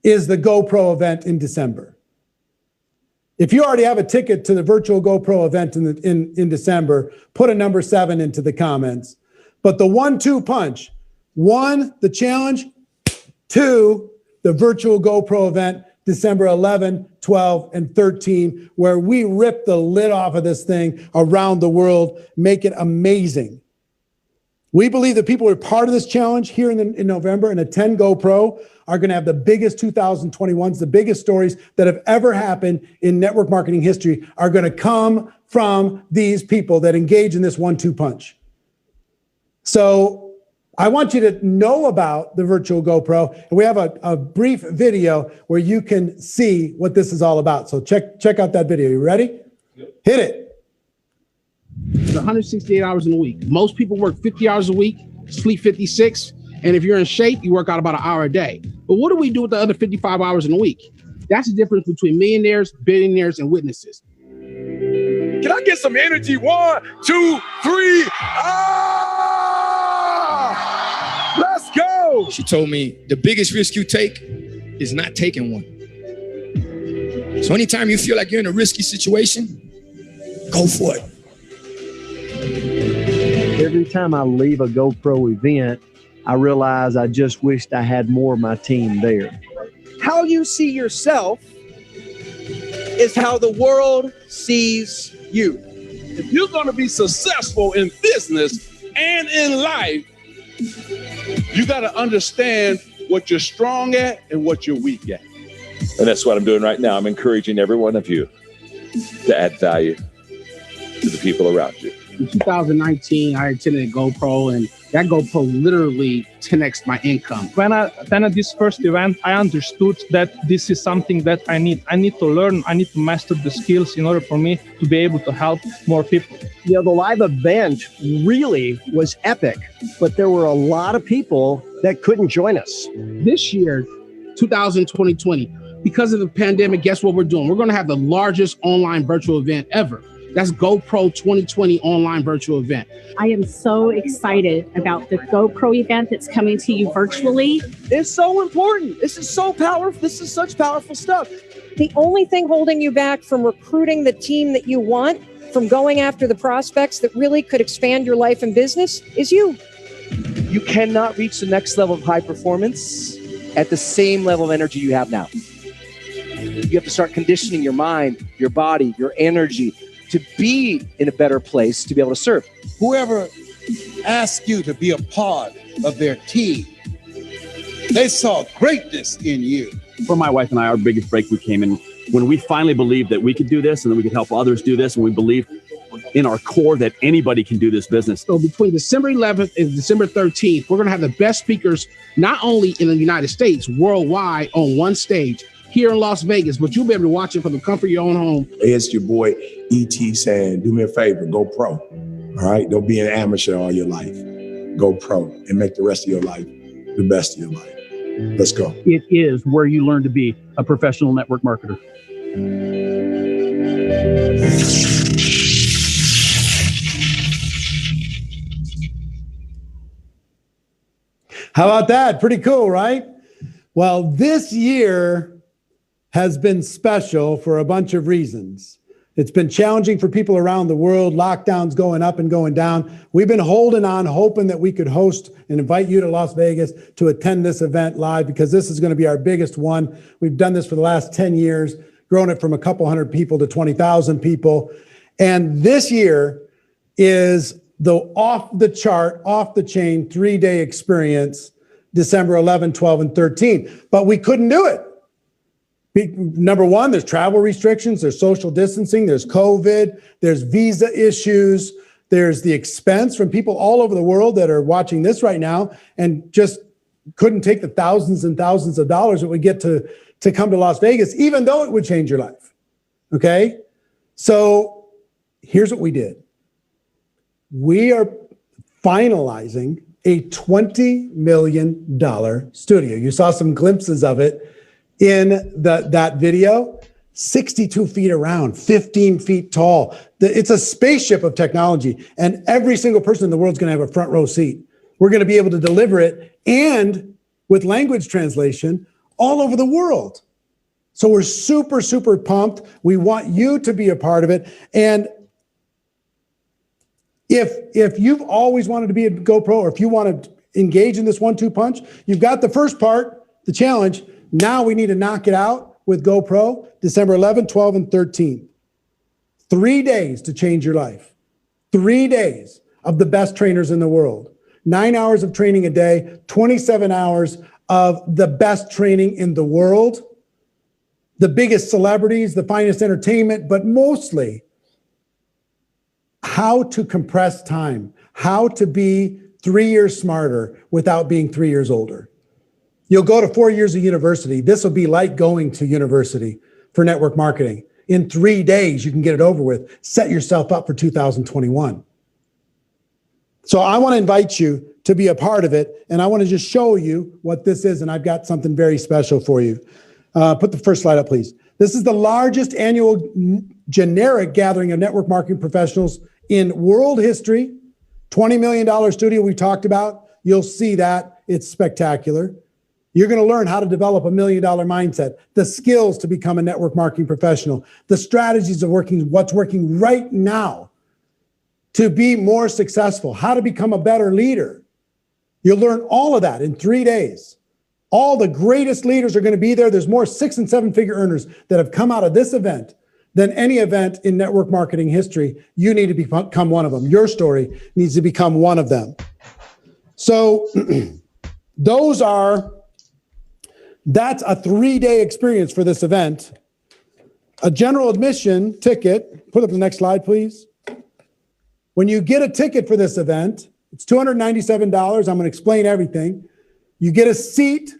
is the GoPro event in December. If you already have a ticket to the virtual GoPro event in December, put a number 7 into the comments. But the 1-2 punch, 1, the challenge, 2, the virtual GoPro event, December 11, 12, and 13, where we rip the lid off of this thing around the world, make it amazing. We believe that people who are part of this challenge here in November and attend GoPro are going to have the biggest 2021s, the biggest stories that have ever happened in network marketing history are going to come from these people that engage in this 1-2 punch. So I want you to know about the virtual GoPro, and we have a brief video where you can see what this is all about. So check out that video. You ready? Yep. Hit it. 168 hours in a week. Most people work 50 hours a week, sleep 56, and if you're in shape, you work out about an hour a day. But what do we do with the other 55 hours in a week? That's the difference between millionaires, billionaires, and witnesses. Can I get some energy? 1, 2, 3. Ah! Let's go. She told me the biggest risk you take is not taking one. So anytime you feel like you're in a risky situation, go for it. Every time I leave a GoPro event, I realize I just wished I had more of my team there. How you see yourself is how the world sees you. If you're going to be successful in business and in life, you got to understand what you're strong at and what you're weak at. And that's what I'm doing right now. I'm encouraging every one of you to add value to the people around you. In 2019, I attended a GoPro, and that GoPro literally 10x my income. When I attended this first event, I understood that this is something that I need. I need to learn, I need to master the skills in order for me to be able to help more people. You know, the live event really was epic, but there were a lot of people that couldn't join us. This year, 2020, because of the pandemic, guess what we're doing? We're going to have the largest online virtual event ever. That's GoPro 2020 online virtual event. I am so excited about the GoPro event that's coming to you virtually. It's so important. This is so powerful. This is such powerful stuff. The only thing holding you back from recruiting the team that you want, from going after the prospects that really could expand your life and business, is you. You cannot reach the next level of high performance at the same level of energy you have now. You have to start conditioning your mind, your body, your energy to be in a better place to be able to serve. Whoever asked you to be a part of their team, they saw greatness in you. For my wife and I, our biggest breakthrough came in when we finally believed that we could do this and that we could help others do this, and we believe in our core that anybody can do this business. So between December 11th and December 13th, we're going to have the best speakers, not only in the United States, worldwide, on one stage here in Las Vegas, but you'll be able to watch it from the comfort of your own home. It's your boy E.T. saying, do me a favor, go pro. All right, don't be an amateur all your life. Go pro and make the rest of your life the best of your life. Let's go. It is where you learn to be a professional network marketer. How about that? Pretty cool, right? Well, this year has been special for a bunch of reasons. It's been challenging for people around the world, lockdowns going up and going down. We've been holding on, hoping that we could host and invite you to Las Vegas to attend this event live, because this is going to be our biggest one. We've done this for the last 10 years, grown it from a couple hundred people to 20,000 people. And this year is the off the chart, off the chain 3-day experience, December 11, 12, and 13. But we couldn't do it. Number one, there's travel restrictions, there's social distancing, there's COVID, there's visa issues, there's the expense from people all over the world that are watching this right now and just couldn't take the thousands and thousands of dollars that we get to come to Las Vegas, even though it would change your life. Okay? So here's what we did. We are finalizing a $20 million studio. You saw some glimpses of it in that video. 62 feet around, 15 feet tall. It's a spaceship of technology, and every single person in the world is going to have a front row seat. We're going to be able to deliver it, and with language translation all over the world. So we're super, super pumped. We want you to be a part of it. And if you've always wanted to be a GoPro, or if you want to engage in this 1-2 punch, you've got the first part, the challenge. Now we need to knock it out with GoPro, December 11, 12, and 13. 3 days to change your life. 3 days of the best trainers in the world. 9 hours of training a day, 27 hours of the best training in the world. The biggest celebrities, the finest entertainment, but mostly how to compress time, how to be 3 years smarter without being 3 years older. You'll go to 4 years of university. This will be like going to university for network marketing. In 3 days, you can get it over with. Set yourself up for 2021. So I want to invite you to be a part of it, and I want to just show you what this is, and I've got something very special for you. Put the first slide up, please. This is the largest annual generic gathering of network marketing professionals in world history. $20 million studio we talked about. You'll see that. It's spectacular. You're going to learn how to develop $1 million mindset, the skills to become a network marketing professional, the strategies of what's working right now to be more successful, how to become a better leader. You'll learn all of that in 3 days. All the greatest leaders are going to be there. There's more 6- and 7-figure earners that have come out of this event than any event in network marketing history. You need to become one of them. Your story needs to become one of them. So that's a 3-day experience for this event. A general admission ticket, put up the next slide, please. When you get a ticket for this event, it's $297. I'm going to explain everything. You get a seat,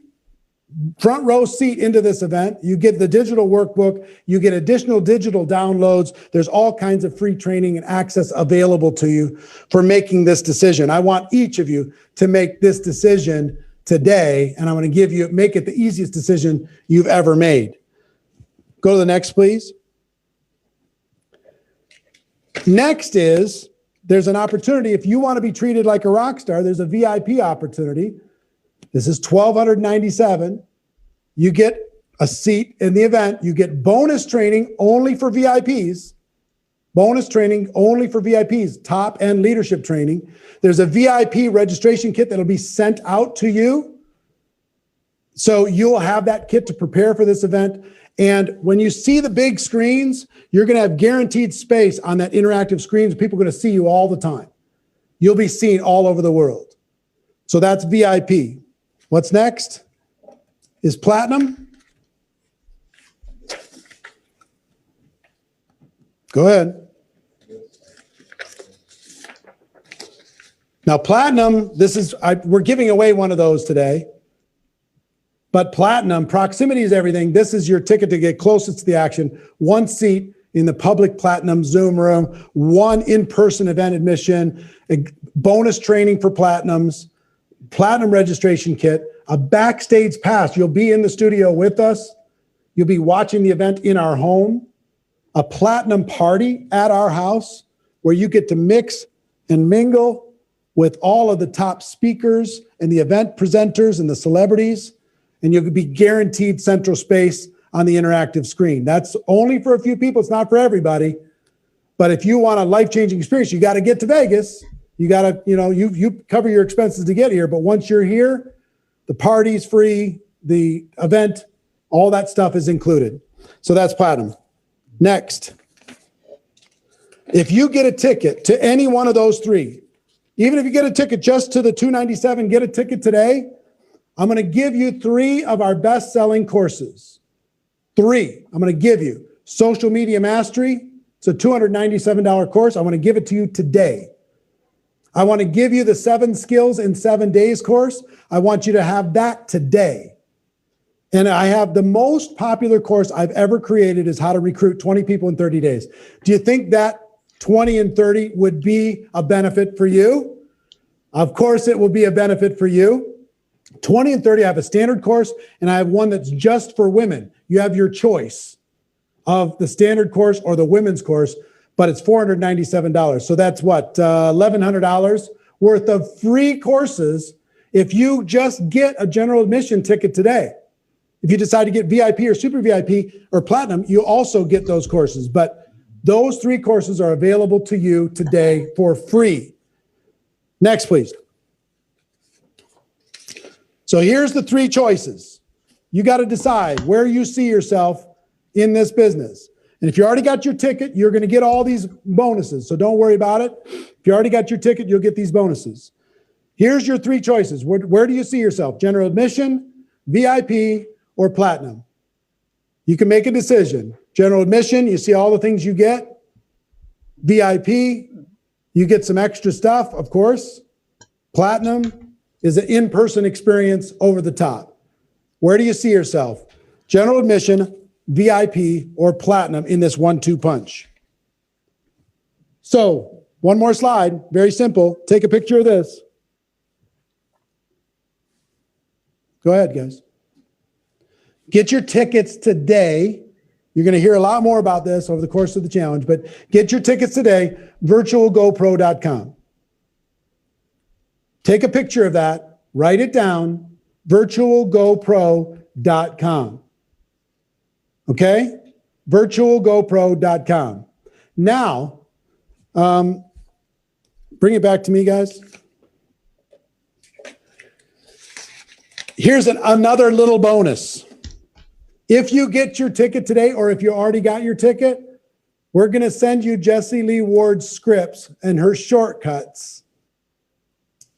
front row seat into this event. You get the digital workbook. You get additional digital downloads. There's all kinds of free training and access available to you for making this decision. I want each of you to make this decision today, and I'm going to make it the easiest decision you've ever made. Go to the next, please. Next is, there's an opportunity. If you want to be treated like a rock star, there's a VIP opportunity. This is $1,297. You get a seat in the event. You get bonus training only for VIPs. Bonus training only for VIPs, top and leadership training. There's a VIP registration kit that'll be sent out to you. So you'll have that kit to prepare for this event. And when you see the big screens, you're going to have guaranteed space on that interactive screens. People are going to see you all the time. You'll be seen all over the world. So that's VIP. What's next is Platinum. Go ahead. Now, Platinum, we're giving away one of those today. But Platinum, proximity is everything. This is your ticket to get closest to the action. One seat in the public Platinum Zoom room, one in-person event admission, bonus training for Platinums, Platinum registration kit, a backstage pass. You'll be in the studio with us. You'll be watching the event in our home, a Platinum party at our house where you get to mix and mingle with all of the top speakers and the event presenters and the celebrities. And you'll be guaranteed central space on the interactive screen. That's only for a few people. It's not for everybody. But if you want a life-changing experience, you got to get to Vegas. You got to, you cover your expenses to get here. But once you're here, the party's free, the event, all that stuff is included. So that's Platinum. Next, if you get a ticket to any one of those three, even if you get a ticket just to the $297, get a ticket today, I'm going to give you 3 of our best-selling courses. 3 I'm going to give you. Social Media Mastery. It's a $297 course. I want to give it to you today. I want to give you the 7 Skills in 7 Days course. I want you to have that today. And I have the most popular course I've ever created is how to recruit 20 people in 30 days. Do you think that 20 and 30 would be a benefit for you? Of course, it will be a benefit for you. 20 and 30, I have a standard course, and I have one that's just for women. You have your choice of the standard course or the women's course, but it's $497. So that's what, $1,100 worth of free courses if you just get a general admission ticket today. If you decide to get VIP or super VIP or platinum, you also get those courses. But those 3 courses are available to you today for free. Next, please. So here's the 3 choices. You got to decide where you see yourself in this business. And if you already got your ticket, you're going to get all these bonuses. So don't worry about it. If you already got your ticket, you'll get these bonuses. Here's your 3 choices. Where do you see yourself? General admission, VIP, or platinum? You can make a decision. General admission, you see all the things you get. VIP, you get some extra stuff, of course. Platinum is an in-person experience over the top. Where do you see yourself? General admission, VIP, or platinum in this 1-2 punch? So, one more slide, very simple. Take a picture of this. Go ahead, guys. Get your tickets today. You're going to hear a lot more about this over the course of the challenge, but get your tickets today, virtualgopro.com. Take a picture of that, write it down, virtualgopro.com. Okay? virtualgopro.com. Now, bring it back to me, guys. Here's another little bonus. If you get your ticket today, or if you already got your ticket, we're going to send you Jessie Lee Ward's scripts and her shortcuts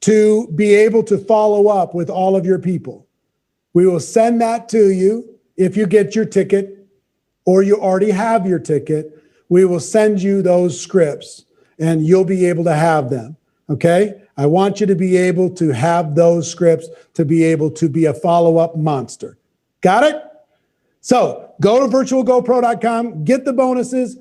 to be able to follow up with all of your people. We will send that to you if you get your ticket or you already have your ticket. We will send you those scripts and you'll be able to have them. Okay? I want you to be able to have those scripts to be able to be a follow-up monster. Got it? So go to virtualgopro.com, get the bonuses,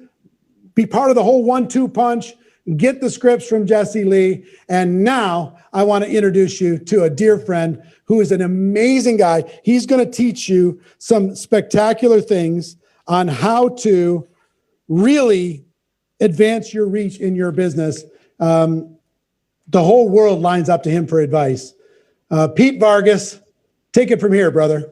be part of the whole 1-2 punch, get the scripts from Jessie Lee. And now I want to introduce you to a dear friend who is an amazing guy. He's going to teach you some spectacular things on how to really advance your reach in your business. The whole world lines up to him for advice. Pete Vargas, take it from here, brother.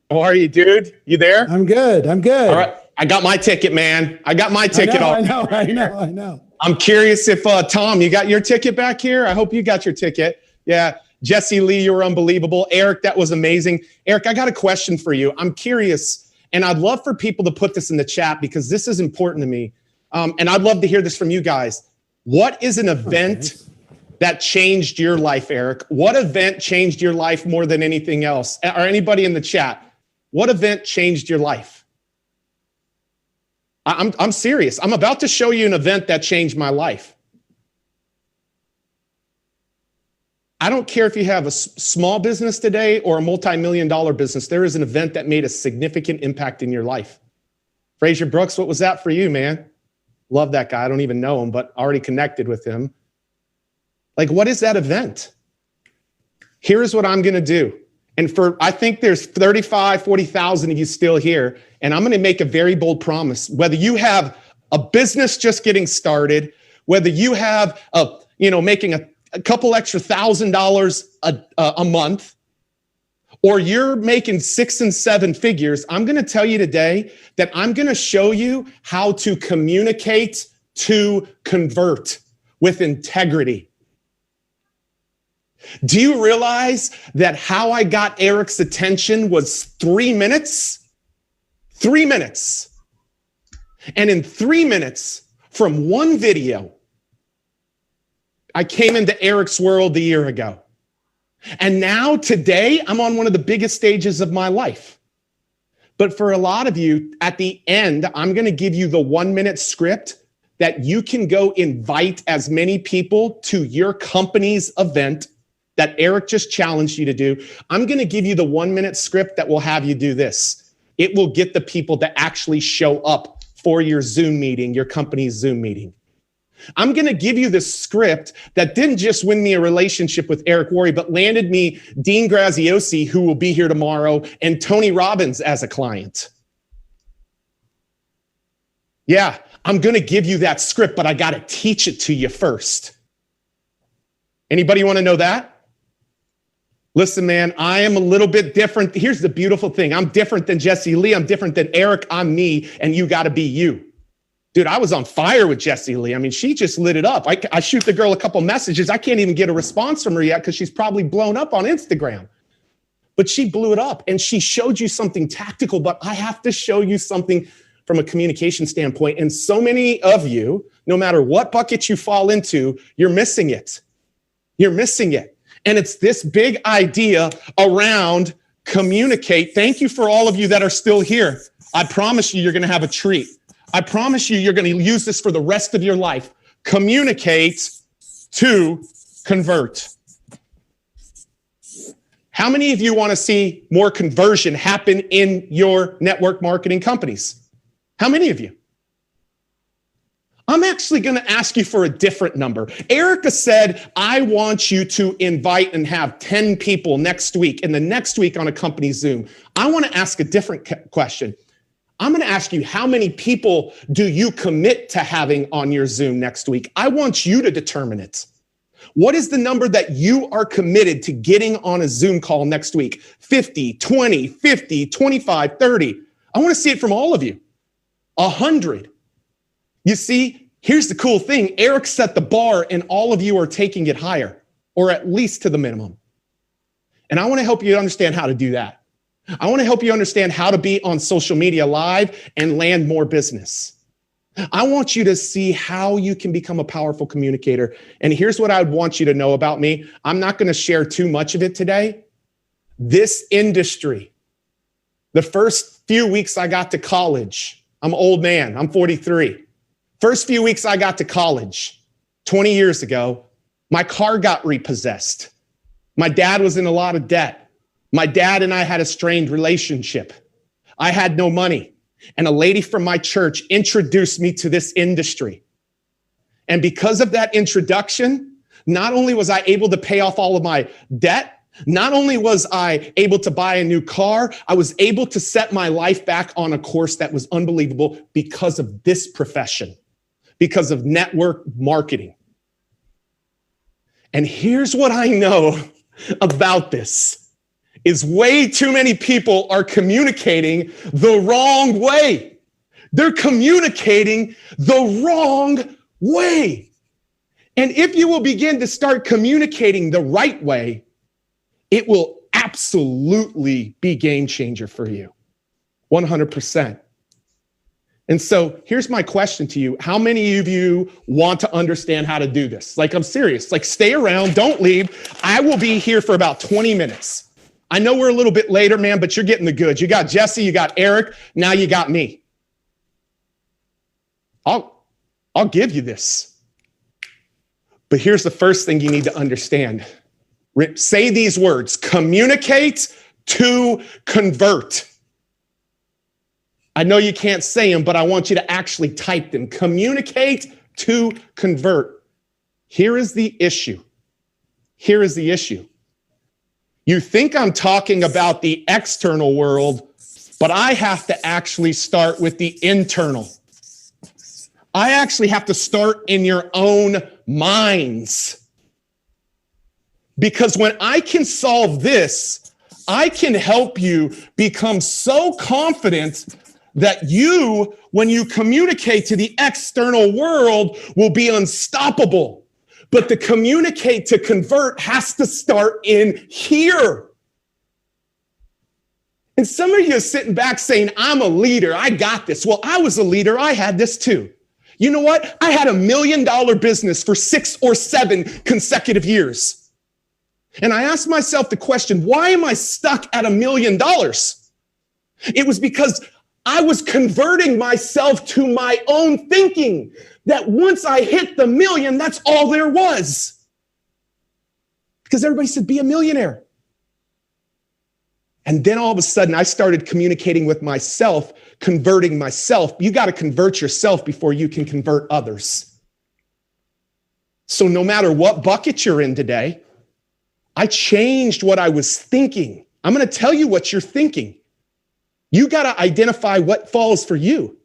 How are you, dude? You there? I'm good. I'm good. All right. I got my ticket, man. I got my ticket. I know. I'm curious if, Tom, you got your ticket back here? I hope you got your ticket. Yeah. Jessie Lee, you were unbelievable. Eric, that was amazing. Eric, I got a question for you. I'm curious, and I'd love for people to put this in the chat because this is important to me. And I'd love to hear this from you guys. What is an event that changed your life, Eric? What event changed your life more than anything else? Or anybody in the chat? What event changed your life? I'm serious. I'm about to show you an event that changed my life. I don't care if you have a small business today or a multi-million-dollar business. There is an event that made a significant impact in your life. Fraser Brooks, what was that for you, man? Love that guy. I don't even know him, but already connected with him. Like, what is that event? Here's what I'm going to do. And I think there's 35, 40,000 of you still here. And I'm going to make a very bold promise. Whether you have a business just getting started, whether you have making a couple extra $1,000 a month, or you're making 6 and 7 figures, I'm going to tell you today that I'm going to show you how to communicate to convert with integrity. Do you realize that how I got Eric's attention was 3 minutes? 3 minutes. And in 3 minutes from one video, I came into Eric's world a year ago. And now today, I'm on one of the biggest stages of my life. But for a lot of you, at the end, I'm going to give you the 1-minute script that you can go invite as many people to your company's event that Eric just challenged you to do. I'm going to give you the 1-minute script that will have you do this. It will get the people to actually show up for your Zoom meeting, your company's Zoom meeting. I'm going to give you the script that didn't just win me a relationship with Eric Worre, but landed me Dean Graziosi, who will be here tomorrow, and Tony Robbins as a client. Yeah, I'm going to give you that script, but I got to teach it to you first. Anybody want to know that? Listen, man, I am a little bit different. Here's the beautiful thing. I'm different than Jesse Lee. I'm different than Eric. I'm me, and you got to be you. Dude, I was on fire with Jesse Lee. I mean, she just lit it up. I shoot the girl a couple messages. I can't even get a response from her yet because she's probably blown up on Instagram. But she blew it up, and she showed you something tactical, but I have to show you something from a communication standpoint. And so many of you, no matter what bucket you fall into, you're missing it. You're missing it. And it's this big idea around communicate. Thank you for all of you that are still here. I promise you, you're going to have a treat. I promise you, you're going to use this for the rest of your life. Communicate to convert. How many of you want to see more conversion happen in your network marketing companies? How many of you? I'm actually going to ask you for a different number. Erica said, I want you to invite and have 10 people next week, and the next week on a company Zoom. I want to ask a different question. I'm going to ask you, how many people do you commit to having on your Zoom next week? I want you to determine it. What is the number that you are committed to getting on a Zoom call next week? 50, 20, 50, 25, 30. I want to see it from all of you. 100. You see, here's the cool thing. Eric set the bar and all of you are taking it higher, or at least to the minimum. And I want to help you understand how to do that. I want to help you understand how to be on social media live and land more business. I want you to see how you can become a powerful communicator. And here's what I would want you to know about me. I'm not going to share too much of it today. This industry, the first few weeks I got to college, I'm an old man, I'm 43. First few weeks I got to college, 20 years ago, my car got repossessed. My dad was in a lot of debt. My dad and I had a strained relationship. I had no money. And a lady from my church introduced me to this industry. And because of that introduction, not only was I able to pay off all of my debt, not only was I able to buy a new car, I was able to set my life back on a course that was unbelievable because of this profession, because of network marketing. And here's what I know about this. Is way too many people are communicating the wrong way. They're communicating the wrong way. And if you will begin to start communicating the right way, it will absolutely be game changer for you. 100%. And so here's my question to you. How many of you want to understand how to do this? Like, I'm serious. Like, stay around, don't leave. I will be here for about 20 minutes. I know we're a little bit later, man, but you're getting the goods. You got Jesse, you got Eric, now you got me. I'll give you this. But here's the first thing you need to understand. Say these words: communicate to convert. I know you can't say them, but I want you to actually type them. Communicate to convert. Here is the issue. Here is the issue. You think I'm talking about the external world, but I have to actually start with the internal. I actually have to start in your own minds. Because when I can solve this, I can help you become so confident that you, when you communicate to the external world, will be unstoppable. But the communicate to convert has to start in here. And some of you are sitting back saying, I'm a leader, I got this. Well, I was a leader, I had this too. You know what? I had $1 million business for 6 or 7 consecutive years. And I asked myself the question, why am I stuck at $1 million? It was because I was converting myself to my own thinking that once I hit the million, that's all there was. Because everybody said, be a millionaire. And then all of a sudden, I started communicating with myself, converting myself. You got to convert yourself before you can convert others. So no matter what bucket you're in today, I changed what I was thinking. I'm going to tell you what you're thinking. You got to identify what falls for you.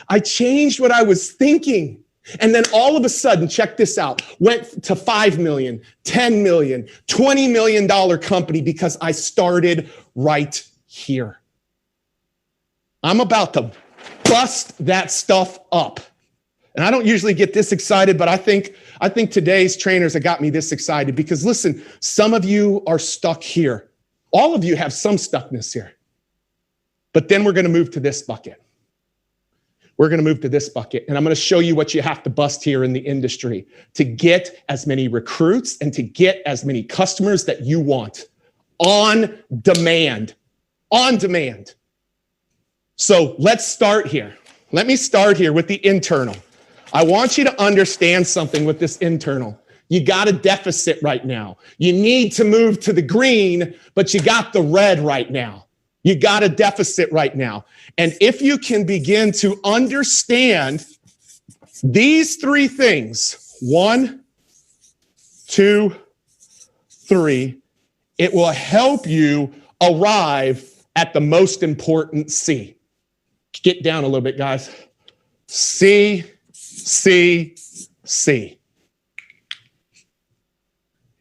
I changed what I was thinking And then all of a sudden, check this out, went to 5 million, 10 million, $20 million company because I started right here. I'm about to bust that stuff up. And I don't usually get this excited, but I think today's trainers have got me this excited because listen, some of you are stuck here. All of you have some stuckness here. But then we're going to move to this bucket. We're going to move to this bucket, and I'm going to show you what you have to bust here in the industry to get as many recruits and to get as many customers that you want on demand. On demand. So let's start here. Let me start here with the internal. I want you to understand something with this internal. You got a deficit right now. You need to move to the green, but you got the red right now. You got a deficit right now. And if you can begin to understand these three things, 1, 2, 3, it will help you arrive at the most important C. Get down a little bit, guys. C, C, C.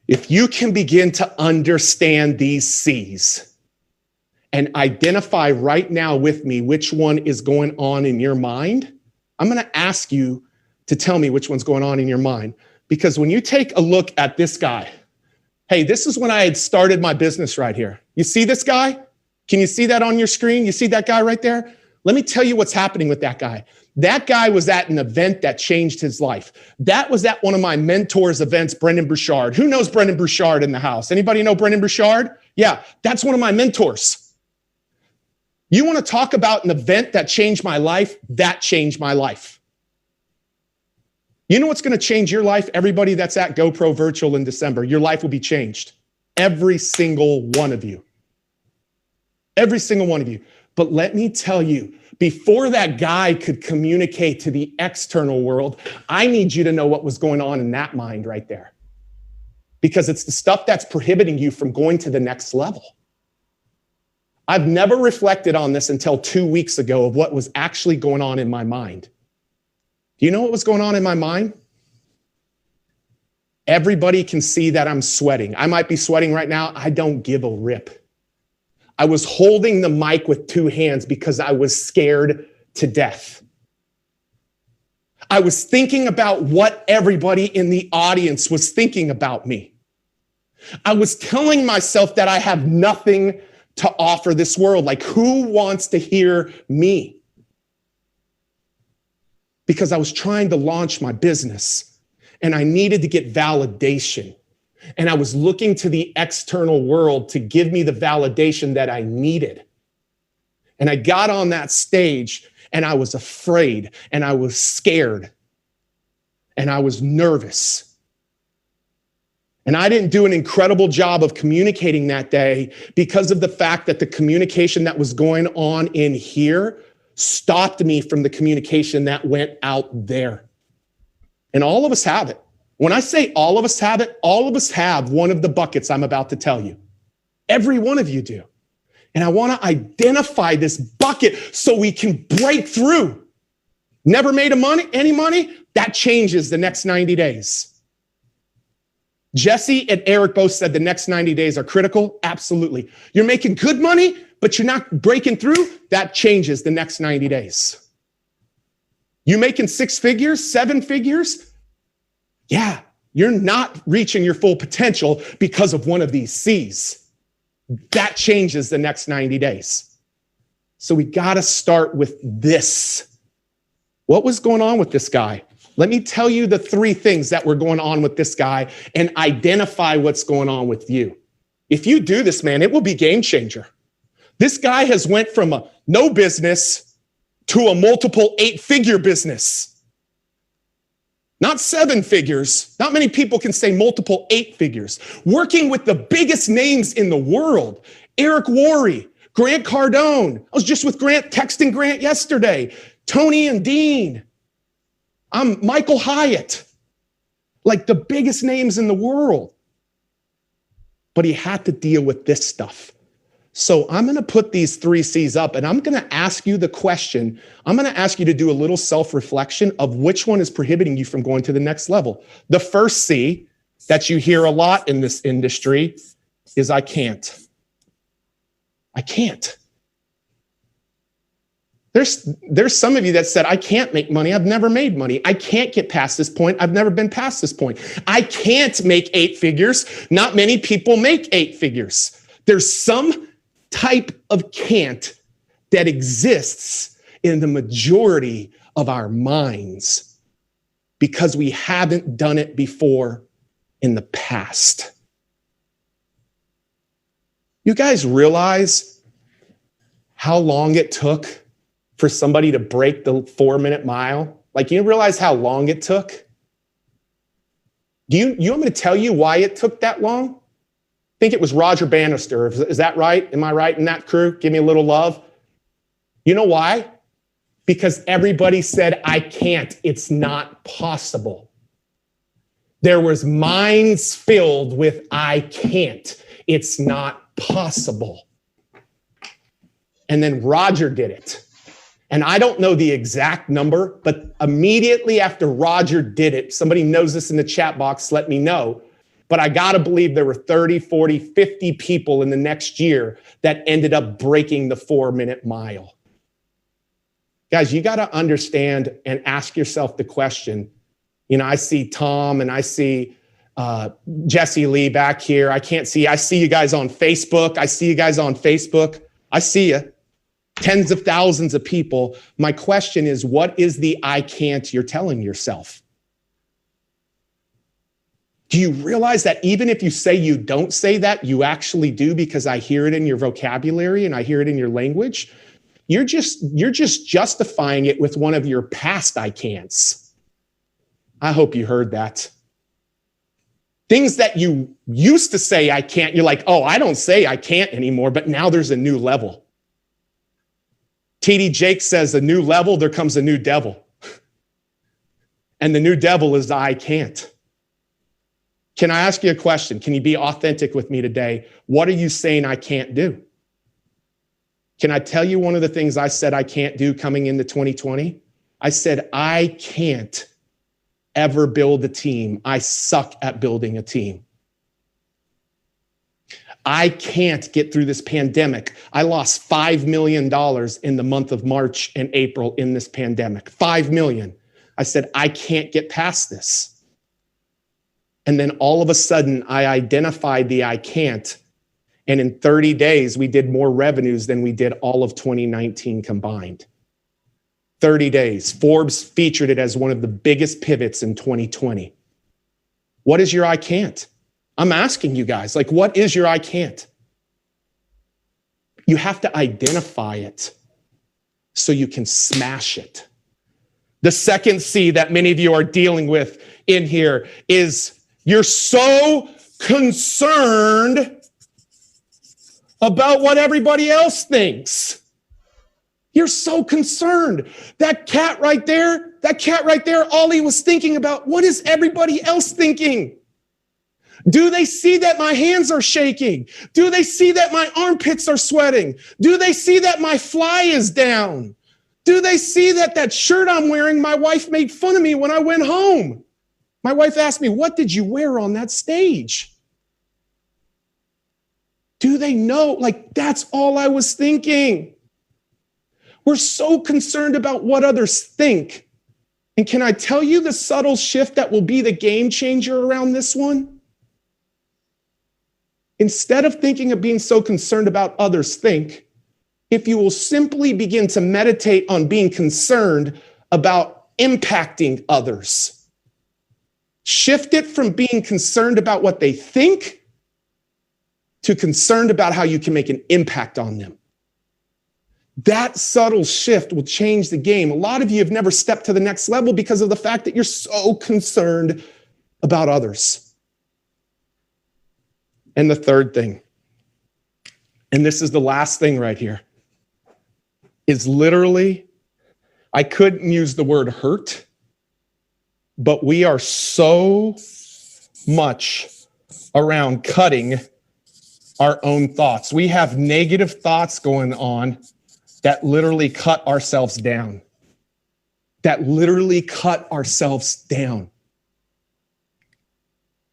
If you can begin to understand these C's, and identify right now with me which one is going on in your mind, I'm going to ask you to tell me which one's going on in your mind. Because when you take a look at this guy, hey, this is when I had started my business right here. You see this guy? Can you see that on your screen? You see that guy right there? Let me tell you what's happening with that guy. That guy was at an event that changed his life. That was at one of my mentors' events, Brendan Bouchard. Who knows Brendan Bouchard in the house? Anybody know Brendan Bouchard? Yeah, that's one of my mentors. You want to talk about an event that changed my life? That changed my life. You know what's going to change your life? Everybody that's at GoPro Virtual in December, your life will be changed. Every single one of you. Every single one of you. But let me tell you, before that guy could communicate to the external world, I need you to know what was going on in that mind right there. Because it's the stuff that's prohibiting you from going to the next level. I've never reflected on this until 2 weeks ago of what was actually going on in my mind. Do you know what was going on in my mind? Everybody can see that I'm sweating. I might be sweating right now. I don't give a rip. I was holding the mic with 2 hands because I was scared to death. I was thinking about what everybody in the audience was thinking about me. I was telling myself that I have nothing to offer this world. Like, who wants to hear me? Because I was trying to launch my business and I needed to get validation. And I was looking to the external world to give me the validation that I needed. And I got on that stage and I was afraid and I was scared and I was nervous. And I didn't do an incredible job of communicating that day because of the fact that the communication that was going on in here stopped me from the communication that went out there. And all of us have it. When I say all of us have it, all of us have one of the buckets I'm about to tell you. Every one of you do. And I want to identify this bucket so we can break through. Never made any money? That changes the next 90 days. Jesse and Eric both said the next 90 days are critical. Absolutely. You're making good money, but you're not breaking through. That changes the next 90 days. You making 6 figures, 7 figures? Yeah, you're not reaching your full potential because of one of these C's. That changes the next 90 days. So we got to start with this. What was going on with this guy? Let me tell you the 3 things that were going on with this guy and identify what's going on with you. If you do this, man, it will be game changer. This guy has went from a no business to a multiple 8-figure business. Not 7 figures. Not many people can say multiple 8 figures. Working with the biggest names in the world. Eric WORRE, Grant Cardone. I was just with Grant, texting Grant yesterday. Tony and Dean. I'm Michael Hyatt. Like the biggest names in the world. But he had to deal with this stuff. So I'm going to put these 3 C's up and I'm going to ask you the question. I'm going to ask you to do a little self-reflection of which one is prohibiting you from going to the next level. The first C that you hear a lot in this industry is I can't. I can't. There's some of you that said, I can't make money. I've never made money. I can't get past this point. I've never been past this point. I can't make 8 figures. Not many people make 8 figures. There's some type of can't that exists in the majority of our minds because we haven't done it before in the past. You guys realize how long it took for somebody to break the 4-minute mile? Like, you realize how long it took? You want me to tell you why it took that long? I think it was Roger Bannister. Is that right? Am I right in that crew? Give me a little love. You know why? Because everybody said, I can't. It's not possible. There was minds filled with, I can't. It's not possible. And then Roger did it. And I don't know the exact number, but immediately after Roger did it, somebody knows this in the chat box, let me know. But I got to believe there were 30, 40, 50 people in the next year that ended up breaking the 4-minute mile. Guys, you got to understand and ask yourself the question. You know, I see Tom and I see Jesse Lee back here. I see you guys on Facebook. I see you. Tens of thousands of people. My question is, what is the I can't you're telling yourself? Do you realize that even if you say you don't say that, you actually do, because I hear it in your vocabulary and I hear it in your language? You're just justifying it with one of your past I can'ts. I hope you heard that. Things that you used to say I can't, you're like, oh, I don't say I can't anymore, but now there's a new level. TD Jake says a new level, there comes a new devil. And the new devil is the I can't. Can I ask you a question? Can you be authentic with me today? What are you saying I can't do? Can I tell you one of the things I said I can't do coming into 2020? I said, I can't ever build a team. I suck at building a team. I can't get through this pandemic. I lost $5 million in the month of March and April in this pandemic. $5 million. I said, I can't get past this. And then all of a sudden, I identified the I can't. And in 30 days, we did more revenues than we did all of 2019 combined. 30 days. Forbes featured it as one of the biggest pivots in 2020. What is your I can't? I'm asking you guys, like, what is your I can't? You have to identify it so you can smash it. The second C that many of you are dealing with in here is you're so concerned about what everybody else thinks. You're so concerned. That cat right there, all he was thinking about, what is everybody else thinking? Do they see that my hands are shaking? Do they see that my armpits are sweating? Do they see that my fly is down? Do they see that that shirt I'm wearing, my wife made fun of me when I went home? My wife asked me, what did you wear on that stage? Do they know? Like, that's all I was thinking. We're so concerned about what others think. And can I tell you the subtle shift that will be the game changer around this one? Instead of thinking of being so concerned about others think, if you will simply begin to meditate on being concerned about impacting others, shift it from being concerned about what they think to concerned about how you can make an impact on them. That subtle shift will change the game. A lot of you have never stepped to the next level because of the fact that you're so concerned about others. And the third thing, and this is the last thing right here, is literally, I couldn't use the word hurt, but we are so much around cutting our own thoughts. We have negative thoughts going on that literally cut ourselves down.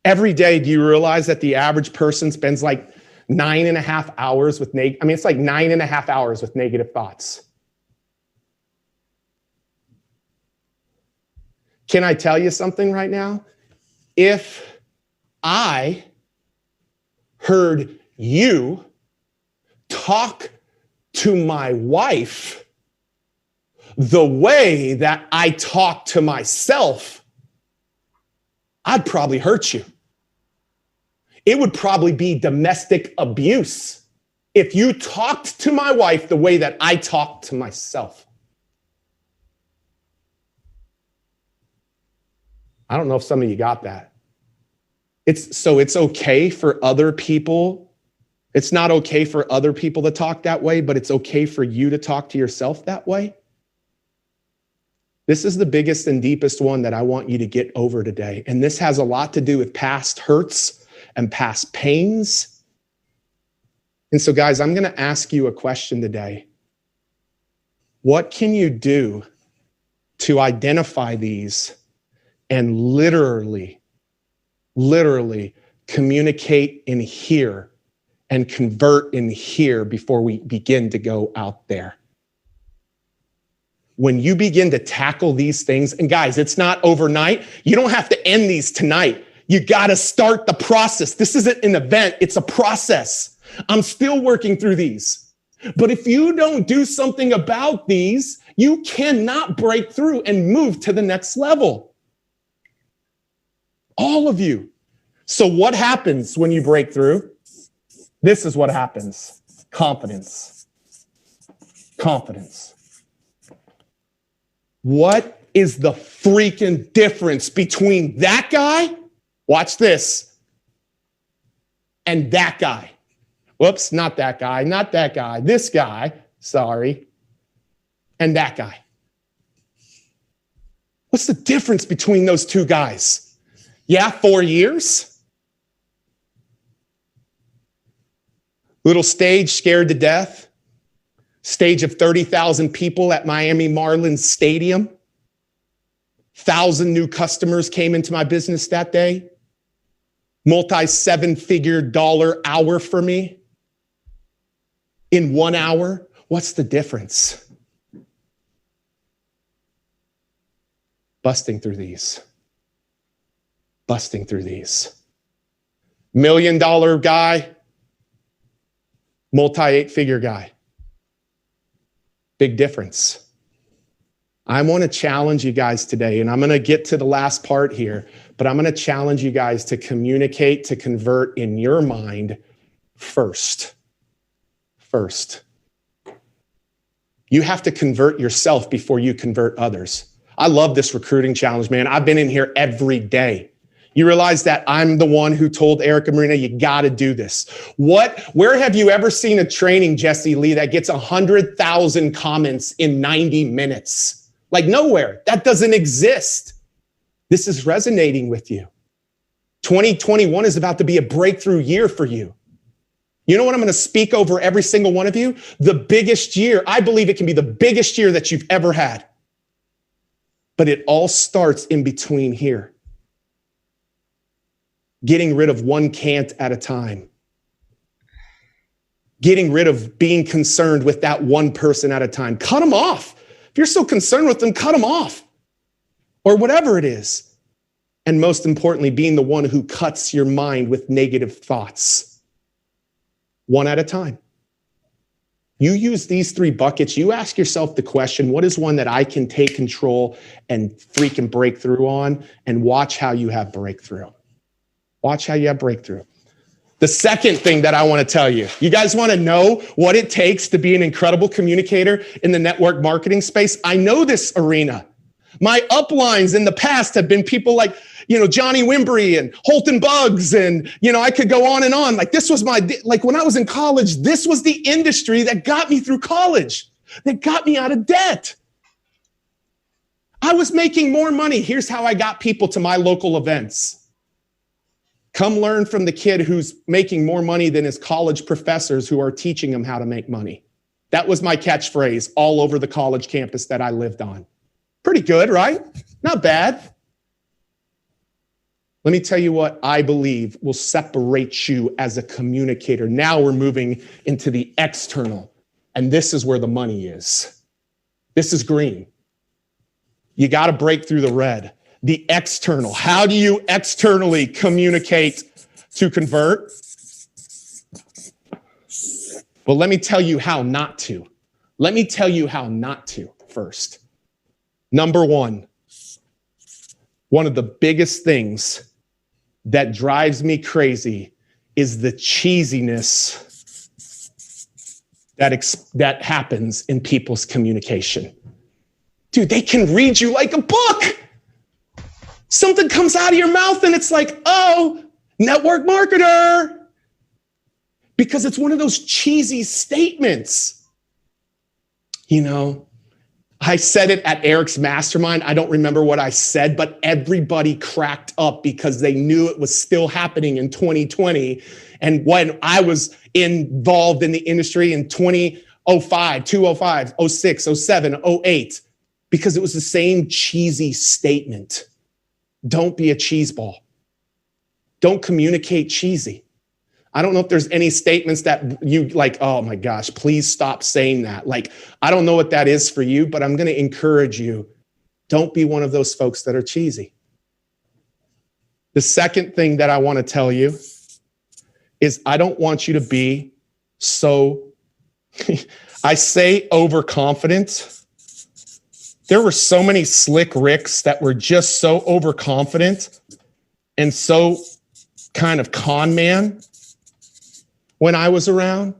Every day, do you realize that the average person spends like 9.5 hours with it's like 9.5 hours with negative thoughts. Can I tell you something right now? If I heard you talk to my wife the way that I talk to myself, I'd probably hurt you. It would probably be domestic abuse if you talked to my wife the way that I talk to myself. I don't know if some of you got that. It's okay for other people. It's not okay for other people to talk that way, but it's okay for you to talk to yourself that way. This is the biggest and deepest one that I want you to get over today. And this has a lot to do with past hurts and past pains. And so, guys, I'm going to ask you a question today. What can you do to identify these and literally communicate in here and convert in here before we begin to go out there? When you begin to tackle these things, and guys, it's not overnight. You don't have to end these tonight. You got to start the process. This isn't an event. It's a process. I'm still working through these. But if you don't do something about these, you cannot break through and move to the next level. All of you. So what happens when you break through? This is what happens. Confidence. Confidence. What is the freaking difference between that guy? Watch this. And that guy. Whoops, not that guy, not that guy. This guy, sorry. And that guy. What's the difference between those two guys? Yeah, 4 years. Little stage, scared to death. Stage of 30,000 people at Miami Marlins Stadium. 1,000 new customers came into my business that day. Multi-7-figure dollar hour for me. In 1 hour, what's the difference? Busting through these. Busting through these. $1 million guy, multi-8-figure guy. Big difference. I want to challenge you guys today, and I'm going to get to the last part here, but I'm going to challenge you guys to communicate, to convert in your mind first. First. You have to convert yourself before you convert others. I love this recruiting challenge, man. I've been in here every day. You realize that I'm the one who told Erica Marina, you got to do this. Where have you ever seen a training, Jesse Lee, that gets 100,000 comments in 90 minutes? Like nowhere. That doesn't exist. This is resonating with you. 2021 is about to be a breakthrough year for you. You know what I'm going to speak over every single one of you? The biggest year. I believe it can be the biggest year that you've ever had. But it all starts in between here. Getting rid of one can't at a time. Getting rid of being concerned with that one person at a time. Cut them off. If you're so concerned with them, cut them off. Or whatever it is. And most importantly, being the one who cuts your mind with negative thoughts. One at a time. You use these 3 buckets. You ask yourself the question, what is one that I can take control and freaking break through on? And watch how you have breakthrough. Watch how you have breakthrough. The second thing that I want to tell you, you guys want to know what it takes to be an incredible communicator in the network marketing space? I know this arena. My uplines in the past have been people like, Johnny Wimbry and Holton Buggs. And, I could go on and on. Like this was when I was in college, this was the industry that got me through college, that got me out of debt. I was making more money. Here's how I got people to my local events. Come learn from the kid who's making more money than his college professors who are teaching him how to make money. That was my catchphrase all over the college campus that I lived on. Pretty good, right? Not bad. Let me tell you what I believe will separate you as a communicator. Now we're moving into the external, and this is where the money is. This is green. You got to break through the red. The external. How do you externally communicate to convert? Well, let me tell you how not to. Let me tell you how not to first. Number one of the biggest things that drives me crazy is the cheesiness that happens in people's communication. Dude, they can read you like a book. Something comes out of your mouth and it's like, oh, network marketer. Because it's one of those cheesy statements. You know, I said it at Eric's mastermind. I don't remember what I said, but everybody cracked up because they knew it was still happening in 2020. And when I was involved in the industry in 2005, 2005, 06, 07, 08, because it was the same cheesy statement. Don't be a cheeseball. Don't communicate cheesy. I don't know if there's any statements that you like, oh my gosh, please stop saying that. Like, I don't know what that is for you, but I'm going to encourage you. Don't be one of those folks that are cheesy. The second thing that I want to tell you is I don't want you to be so, I say overconfident. There were so many slick Ricks that were just so overconfident and so kind of con man when I was around,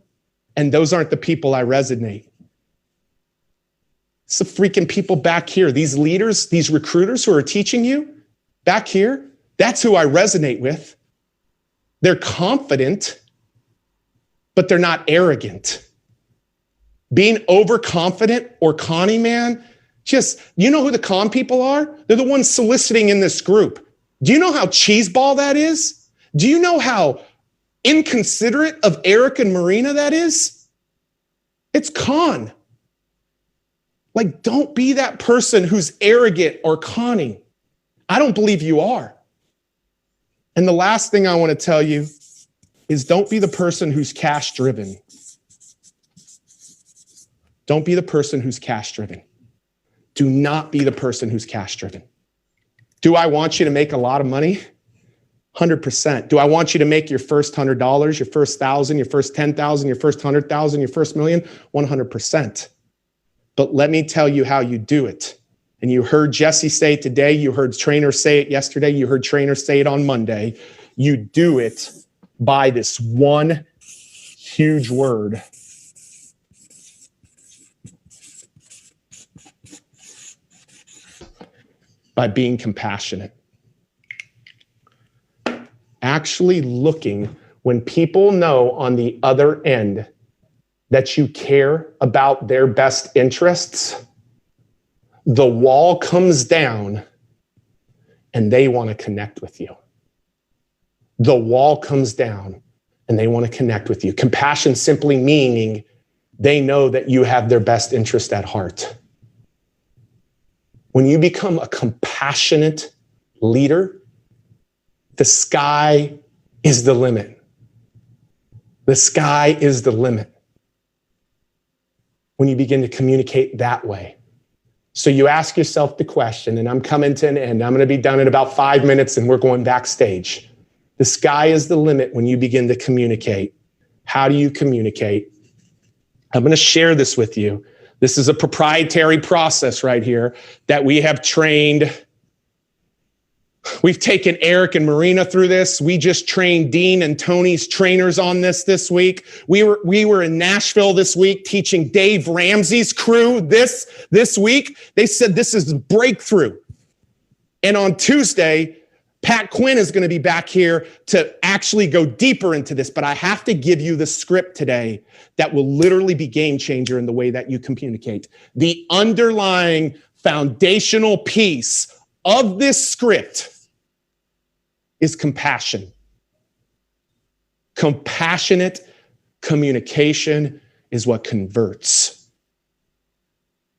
and those aren't the people I resonate. It's the freaking people back here, these leaders, these recruiters who are teaching you back here, that's who I resonate with. They're confident, but they're not arrogant. Being overconfident or conning man, just, you know who the con people are? They're the ones soliciting in this group. Do you know how cheeseball that is? Do you know how inconsiderate of Eric and Marina that is? It's con. Like, don't be that person who's arrogant or conning. I don't believe you are. And the last thing I want to tell you is don't be the person who's cash driven. Don't be the person who's cash driven. Do not be the person who's cash driven. Do I want you to make a lot of money? 100%. Do I want you to make your first $100, your first 1,000, your first 10,000, your first 100,000, your first million? 100%. But let me tell you how you do it. And you heard Jesse say it today. You heard trainers say it yesterday. You heard trainers say it on Monday. You do it by this one huge word. By being compassionate. Actually looking when people know on the other end that you care about their best interests, the wall comes down and they want to connect with you. The wall comes down and they want to connect with you. Compassion simply meaning they know that you have their best interest at heart. When you become a compassionate leader, the sky is the limit. The sky is the limit when you begin to communicate that way. So you ask yourself the question, and I'm coming to an end. I'm going to be done in about 5 minutes, and we're going backstage. The sky is the limit when you begin to communicate. How do you communicate? I'm going to share this with you. This is a proprietary process right here that we have trained. We've taken Eric and Marina through this. We just trained Dean and Tony's trainers on this week. We were in Nashville this week teaching Dave Ramsey's crew this week. They said this is breakthrough. And on Tuesday, Pat Quinn is going to be back here to actually go deeper into this. But I have to give you the script today that will literally be game changer in the way that you communicate. The underlying foundational piece of this script is compassion. Compassionate communication is what converts.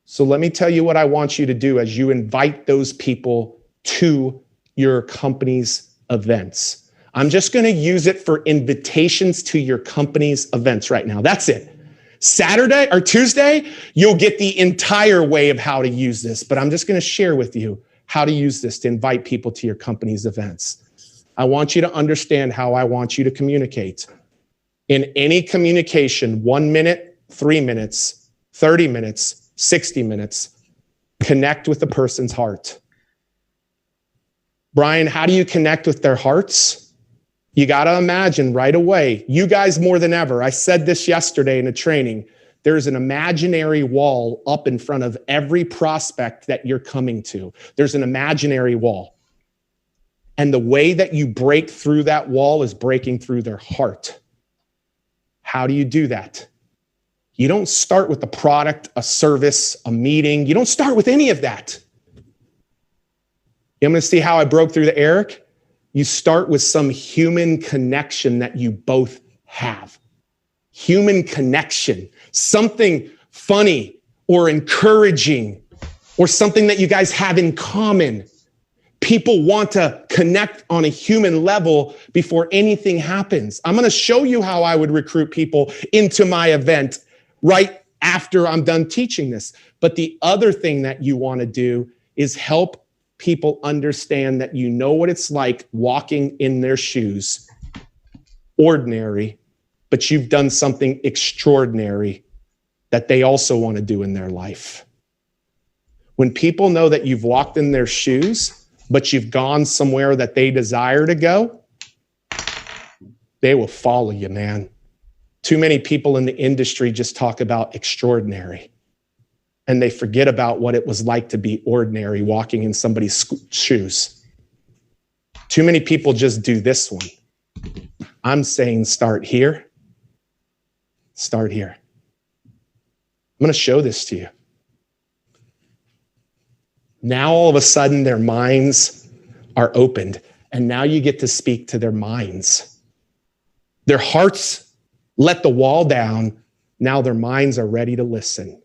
So let me tell you what I want you to do as you invite those people to your company's events. I'm just going to use it for invitations to your company's events right now. That's it. Saturday or Tuesday, you'll get the entire way of how to use this, but I'm just going to share with you how to use this to invite people to your company's events. I want you to understand how I want you to communicate. In any communication, 1 minute, 3 minutes, 30 minutes, 60 minutes, connect with the person's heart. Brian, how do you connect with their hearts? You got to imagine right away, you guys more than ever, I said this yesterday in a training, there's an imaginary wall up in front of every prospect that you're coming to. There's an imaginary wall. And the way that you break through that wall is breaking through their heart. How do you do that? You don't start with a product, a service, a meeting. You don't start with any of that. I'm going to see how I broke through to Eric. You start with some human connection that you both have. Human connection, something funny or encouraging or something that you guys have in common. People want to connect on a human level before anything happens. I'm going to show you how I would recruit people into my event right after I'm done teaching this. But the other thing that you want to do is help people understand that you know what it's like walking in their shoes. Ordinary, but you've done something extraordinary that they also want to do in their life. When people know that you've walked in their shoes, but you've gone somewhere that they desire to go, they will follow you, man. Too many people in the industry just talk about extraordinary. And they forget about what it was like to be ordinary walking in somebody's shoes. Too many people just do this one. I'm saying start here. Start here. I'm going to show this to you. Now all of a sudden their minds are opened, and now you get to speak to their minds. Their hearts let the wall down. Now their minds are ready to listen.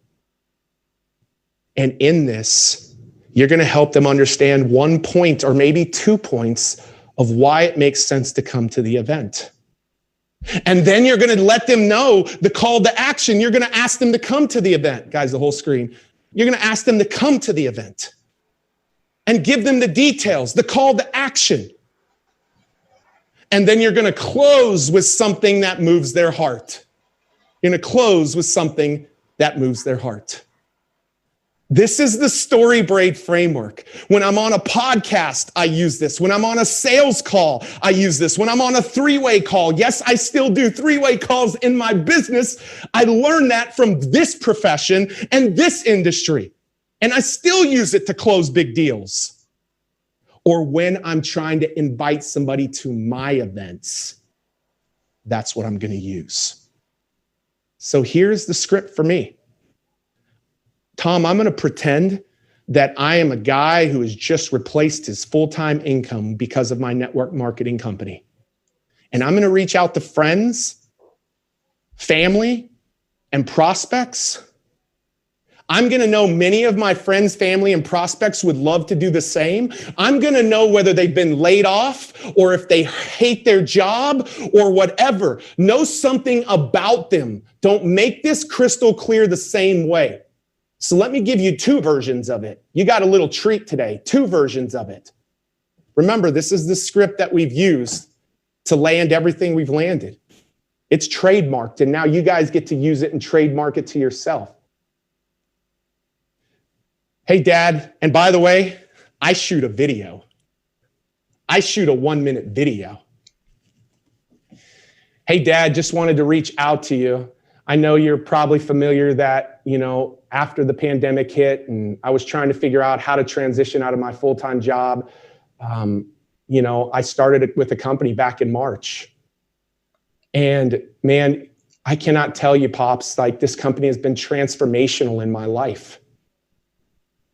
And in this, you're going to help them understand 1 point or maybe 2 points of why it makes sense to come to the event. And then you're going to let them know the call to action. You're going to ask them to come to the event. Guys, the whole screen. You're going to ask them to come to the event and give them the details, the call to action. And then you're going to close with something that moves their heart. You're going to close with something that moves their heart. This is the StoryBraid framework. When I'm on a podcast, I use this. When I'm on a sales call, I use this. When I'm on a three-way call, yes, I still do three-way calls in my business. I learned that from this profession and this industry. And I still use it to close big deals. Or when I'm trying to invite somebody to my events, that's what I'm going to use. So here's the script for me. Tom, I'm going to pretend that I am a guy who has just replaced his full-time income because of my network marketing company. And I'm going to reach out to friends, family, and prospects. I'm going to know many of my friends, family, and prospects would love to do the same. I'm going to know whether they've been laid off or if they hate their job or whatever. Know something about them. Don't make this crystal clear the same way. So let me give you 2 versions of it. You got a little treat today, 2 versions of it. Remember, this is the script that we've used to land everything we've landed. It's trademarked, and now you guys get to use it and trademark it to yourself. Hey, Dad, and by the way, I shoot a video. I shoot a 1-minute video. Hey, Dad, just wanted to reach out to you. I know you're probably familiar that, after the pandemic hit and I was trying to figure out how to transition out of my full-time job, I started with a company back in March. And man, I cannot tell you, Pops, like this company has been transformational in my life.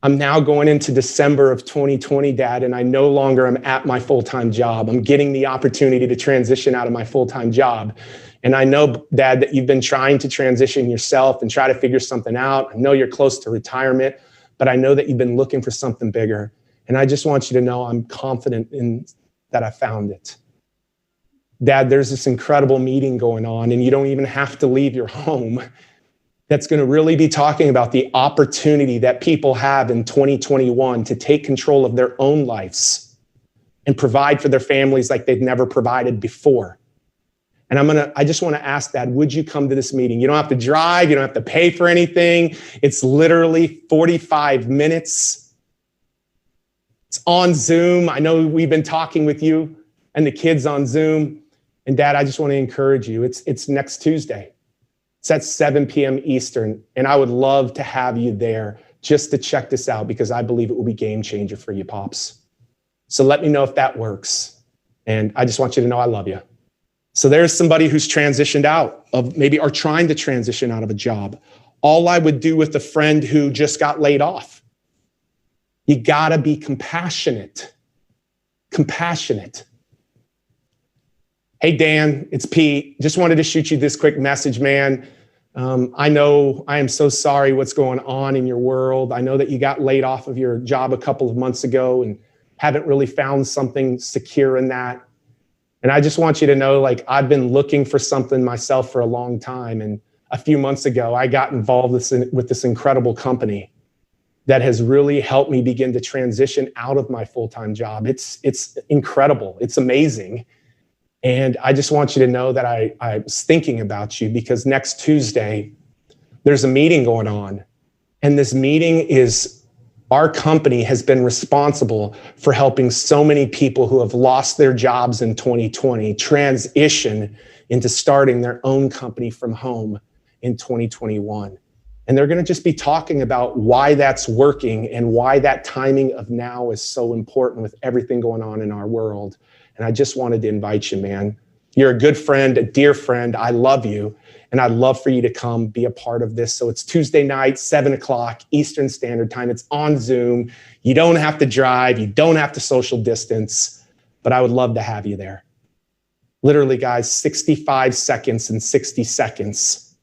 I'm now going into December of 2020, Dad, and I no longer am at my full-time job. I'm getting the opportunity to transition out of my full-time job. And I know, Dad, that you've been trying to transition yourself and try to figure something out. I know you're close to retirement, but I know that you've been looking for something bigger. And I just want you to know I'm confident in that I found it. Dad, there's this incredible meeting going on, and you don't even have to leave your home. That's going to really be talking about the opportunity that people have in 2021 to take control of their own lives and provide for their families like they've never provided before. And I just want to ask, Dad, would you come to this meeting? You don't have to drive. You don't have to pay for anything. It's literally 45 minutes. It's on Zoom. I know we've been talking with you and the kids on Zoom. And Dad, I just want to encourage you. It's next Tuesday. It's at 7 p.m. Eastern, and I would love to have you there just to check this out because I believe it will be game changer for you, Pops. So let me know if that works. And I just want you to know I love you. So there's somebody who's transitioned out of maybe or trying to transition out of a job. All I would do with a friend who just got laid off. You gotta be compassionate. Compassionate. Hey, Dan, it's Pete. Just wanted to shoot you this quick message, man. I know I am so sorry what's going on in your world. I know that you got laid off of your job a couple of months ago and haven't really found something secure in that. And I just want you to know, like, I've been looking for something myself for a long time. And a few months ago, I got involved with this incredible company that has really helped me begin to transition out of my full-time job. It's incredible. It's amazing. And I just want you to know that I was thinking about you because next Tuesday, there's a meeting going on. And this meeting is, our company has been responsible for helping so many people who have lost their jobs in 2020 transition into starting their own company from home in 2021. And they're going to just be talking about why that's working and why that timing of now is so important with everything going on in our world. And I just wanted to invite you, man. You're a good friend, a dear friend. I love you. And I'd love for you to come be a part of this. So it's Tuesday night, 7 o'clock Eastern Standard Time. It's on Zoom. You don't have to drive. You don't have to social distance. But I would love to have you there. Literally, guys, 65 seconds and 60 seconds.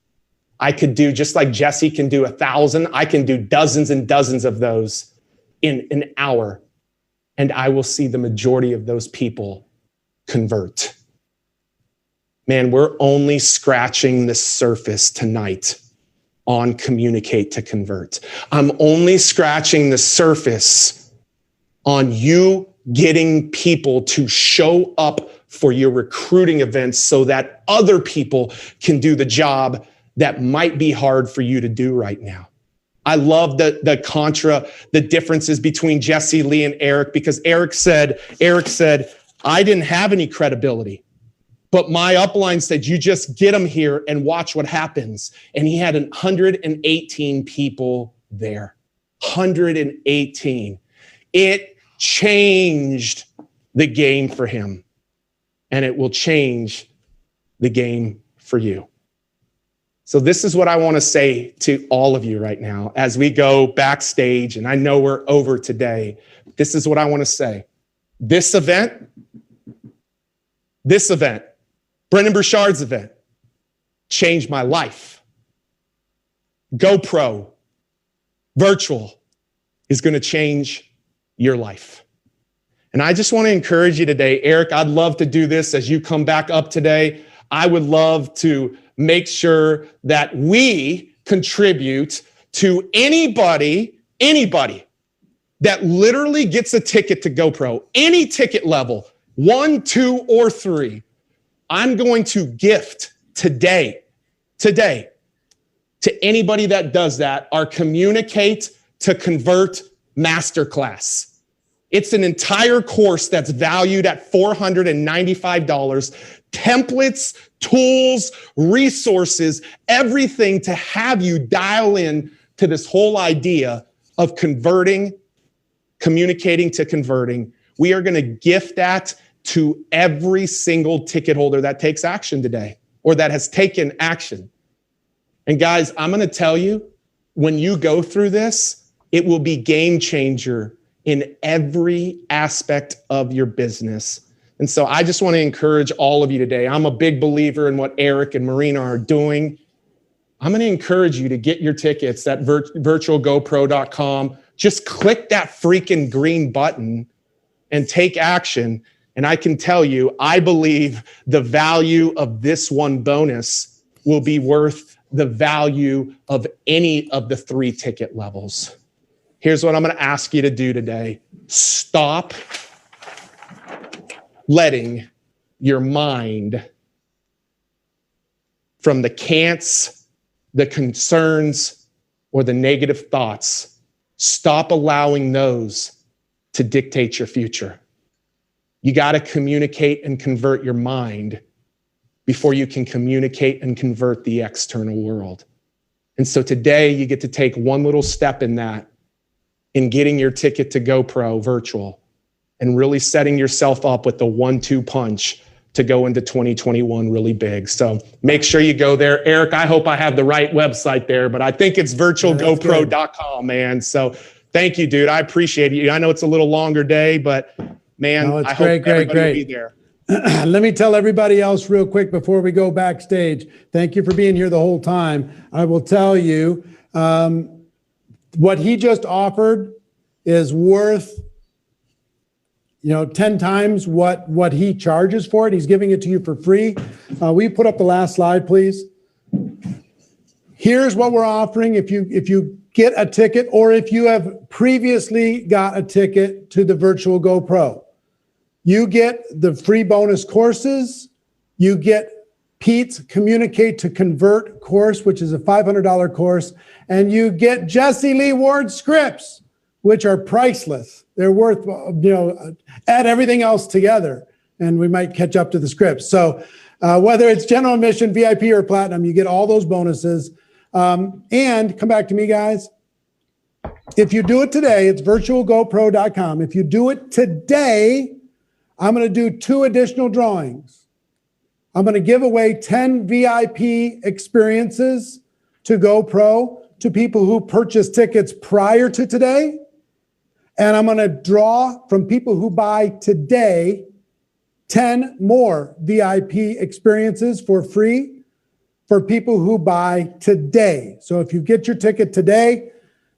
I could do, just like Jesse can do 1,000, I can do dozens and dozens of those in an hour. And I will see the majority of those people convert. Man, we're only scratching the surface tonight on Communicate to Convert. I'm only scratching the surface on you getting people to show up for your recruiting events so that other people can do the job that might be hard for you to do right now. I love the differences between Jesse, Lee, and Eric, because Eric said, I didn't have any credibility, but my upline said, you just get them here and watch what happens. And he had 118 people there, 118. It changed the game for him, and it will change the game for you. So this is what I want to say to all of you right now as we go backstage, and I know we're over today. This is what I want to say. This event, Brendan Burchard's event, changed my life. GoPro virtual is going to change your life. And I just want to encourage you today, Eric, I'd love to do this as you come back up today. I would love to make sure that we contribute to anybody that literally gets a ticket to GoPro, any ticket level, 1, 2, or 3. I'm going to gift today to anybody that does that our Communicate to Convert Masterclass. It's an entire course that's valued at $495. Templates, tools, resources, everything to have you dial in to this whole idea of communicating to converting. We are going to gift that to every single ticket holder that takes action today or that has taken action. And guys, I'm going to tell you, when you go through this, It will be game changer in every aspect of your business. And so I just want to encourage all of you today. I'm a big believer in what Eric and Marina are doing. I'm going to encourage you to get your tickets at virtualgopro.com. Just click that freaking green button and take action. And I can tell you, I believe the value of this one bonus will be worth the value of any of the 3 ticket levels. Here's what I'm going to ask you to do today. Stop letting your mind from the can'ts, the concerns, or the negative thoughts, stop allowing those to dictate your future. You got to communicate and convert your mind before you can communicate and convert the external world. And so today you get to take one little step in that, in getting your ticket to GoPro virtual and really setting yourself up with the 1-2 punch to go into 2021 really big. So make sure you go there. Eric, I hope I have the right website there, but I think it's virtualgopro.com, man. So thank you, dude. I appreciate it. I know it's a little longer day, but man, No, it's I hope everybody will be great. there. Let me tell everybody else real quick before we go backstage. Thank you for being here the whole time. I will tell you, what he just offered is worth 10 times what he charges for it. He's giving it to you for free. We put up the last slide, please. Here's what we're offering. If you get a ticket, or if you have previously got a ticket to the virtual GoPro, you get the free bonus courses. You get Pete's Communicate to Convert course, which is a $500 course. And you get Jesse Lee Ward scripts, which are priceless. They're worth, add everything else together, and we might catch up to the scripts. So whether it's general admission, VIP, or platinum, you get all those bonuses. And come back to me, guys. If you do it today, it's virtualgopro.com. If you do it today, I'm going to do 2 additional drawings. I'm going to give away 10 VIP experiences to GoPro to people who purchase tickets prior to today. And I'm going to draw from people who buy today 10 more VIP experiences for free for people who buy today. So if you get your ticket today,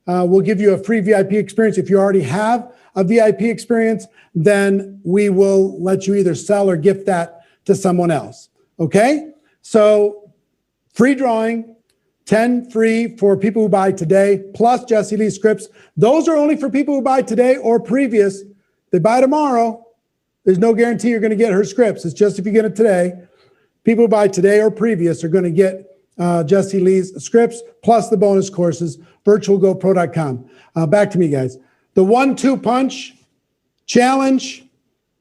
we'll give you a free VIP experience. If you already have a VIP experience, then we will let you either sell or gift that to someone else. Okay? So free drawing, 10 free for people who buy today, plus Jesse Lee scripts. Those are only for people who buy today or previous. They buy tomorrow. There's no guarantee you're going to get her scripts. It's just if you get it today. People who buy today or previous are going to get Jesse Lee's scripts plus the bonus courses, virtualgopro.com. Back to me, guys. The 1-2 punch, challenge,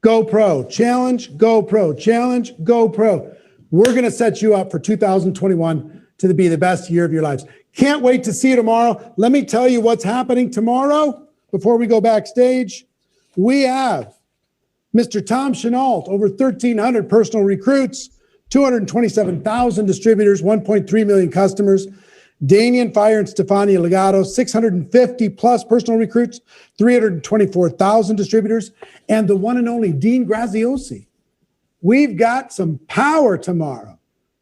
GoPro, challenge, GoPro, challenge, GoPro. We're going to set you up for 2021 to be the best year of your lives. Can't wait to see you tomorrow. Let me tell you what's happening tomorrow before we go backstage. We have Mr. Tom Chenault, over 1,300 personal recruits, 227,000 distributors, 1.3 million customers. Damian Fire and Stefania Legato, 650 plus personal recruits, 324,000 distributors, and the one and only Dean Graziosi. We've got some power tomorrow.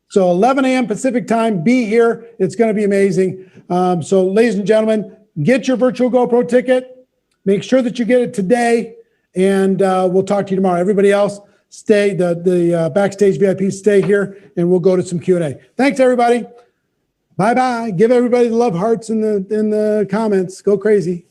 So 11 a.m. Pacific time, be here. It's going to be amazing. So ladies and gentlemen, get your virtual GoPro ticket. Make sure that you get it today, and we'll talk to you tomorrow. Everybody else, stay, the backstage VIPs, stay here, and we'll go to some Q&A. Thanks, everybody. Bye-bye. Give everybody the love hearts in the comments. Go crazy.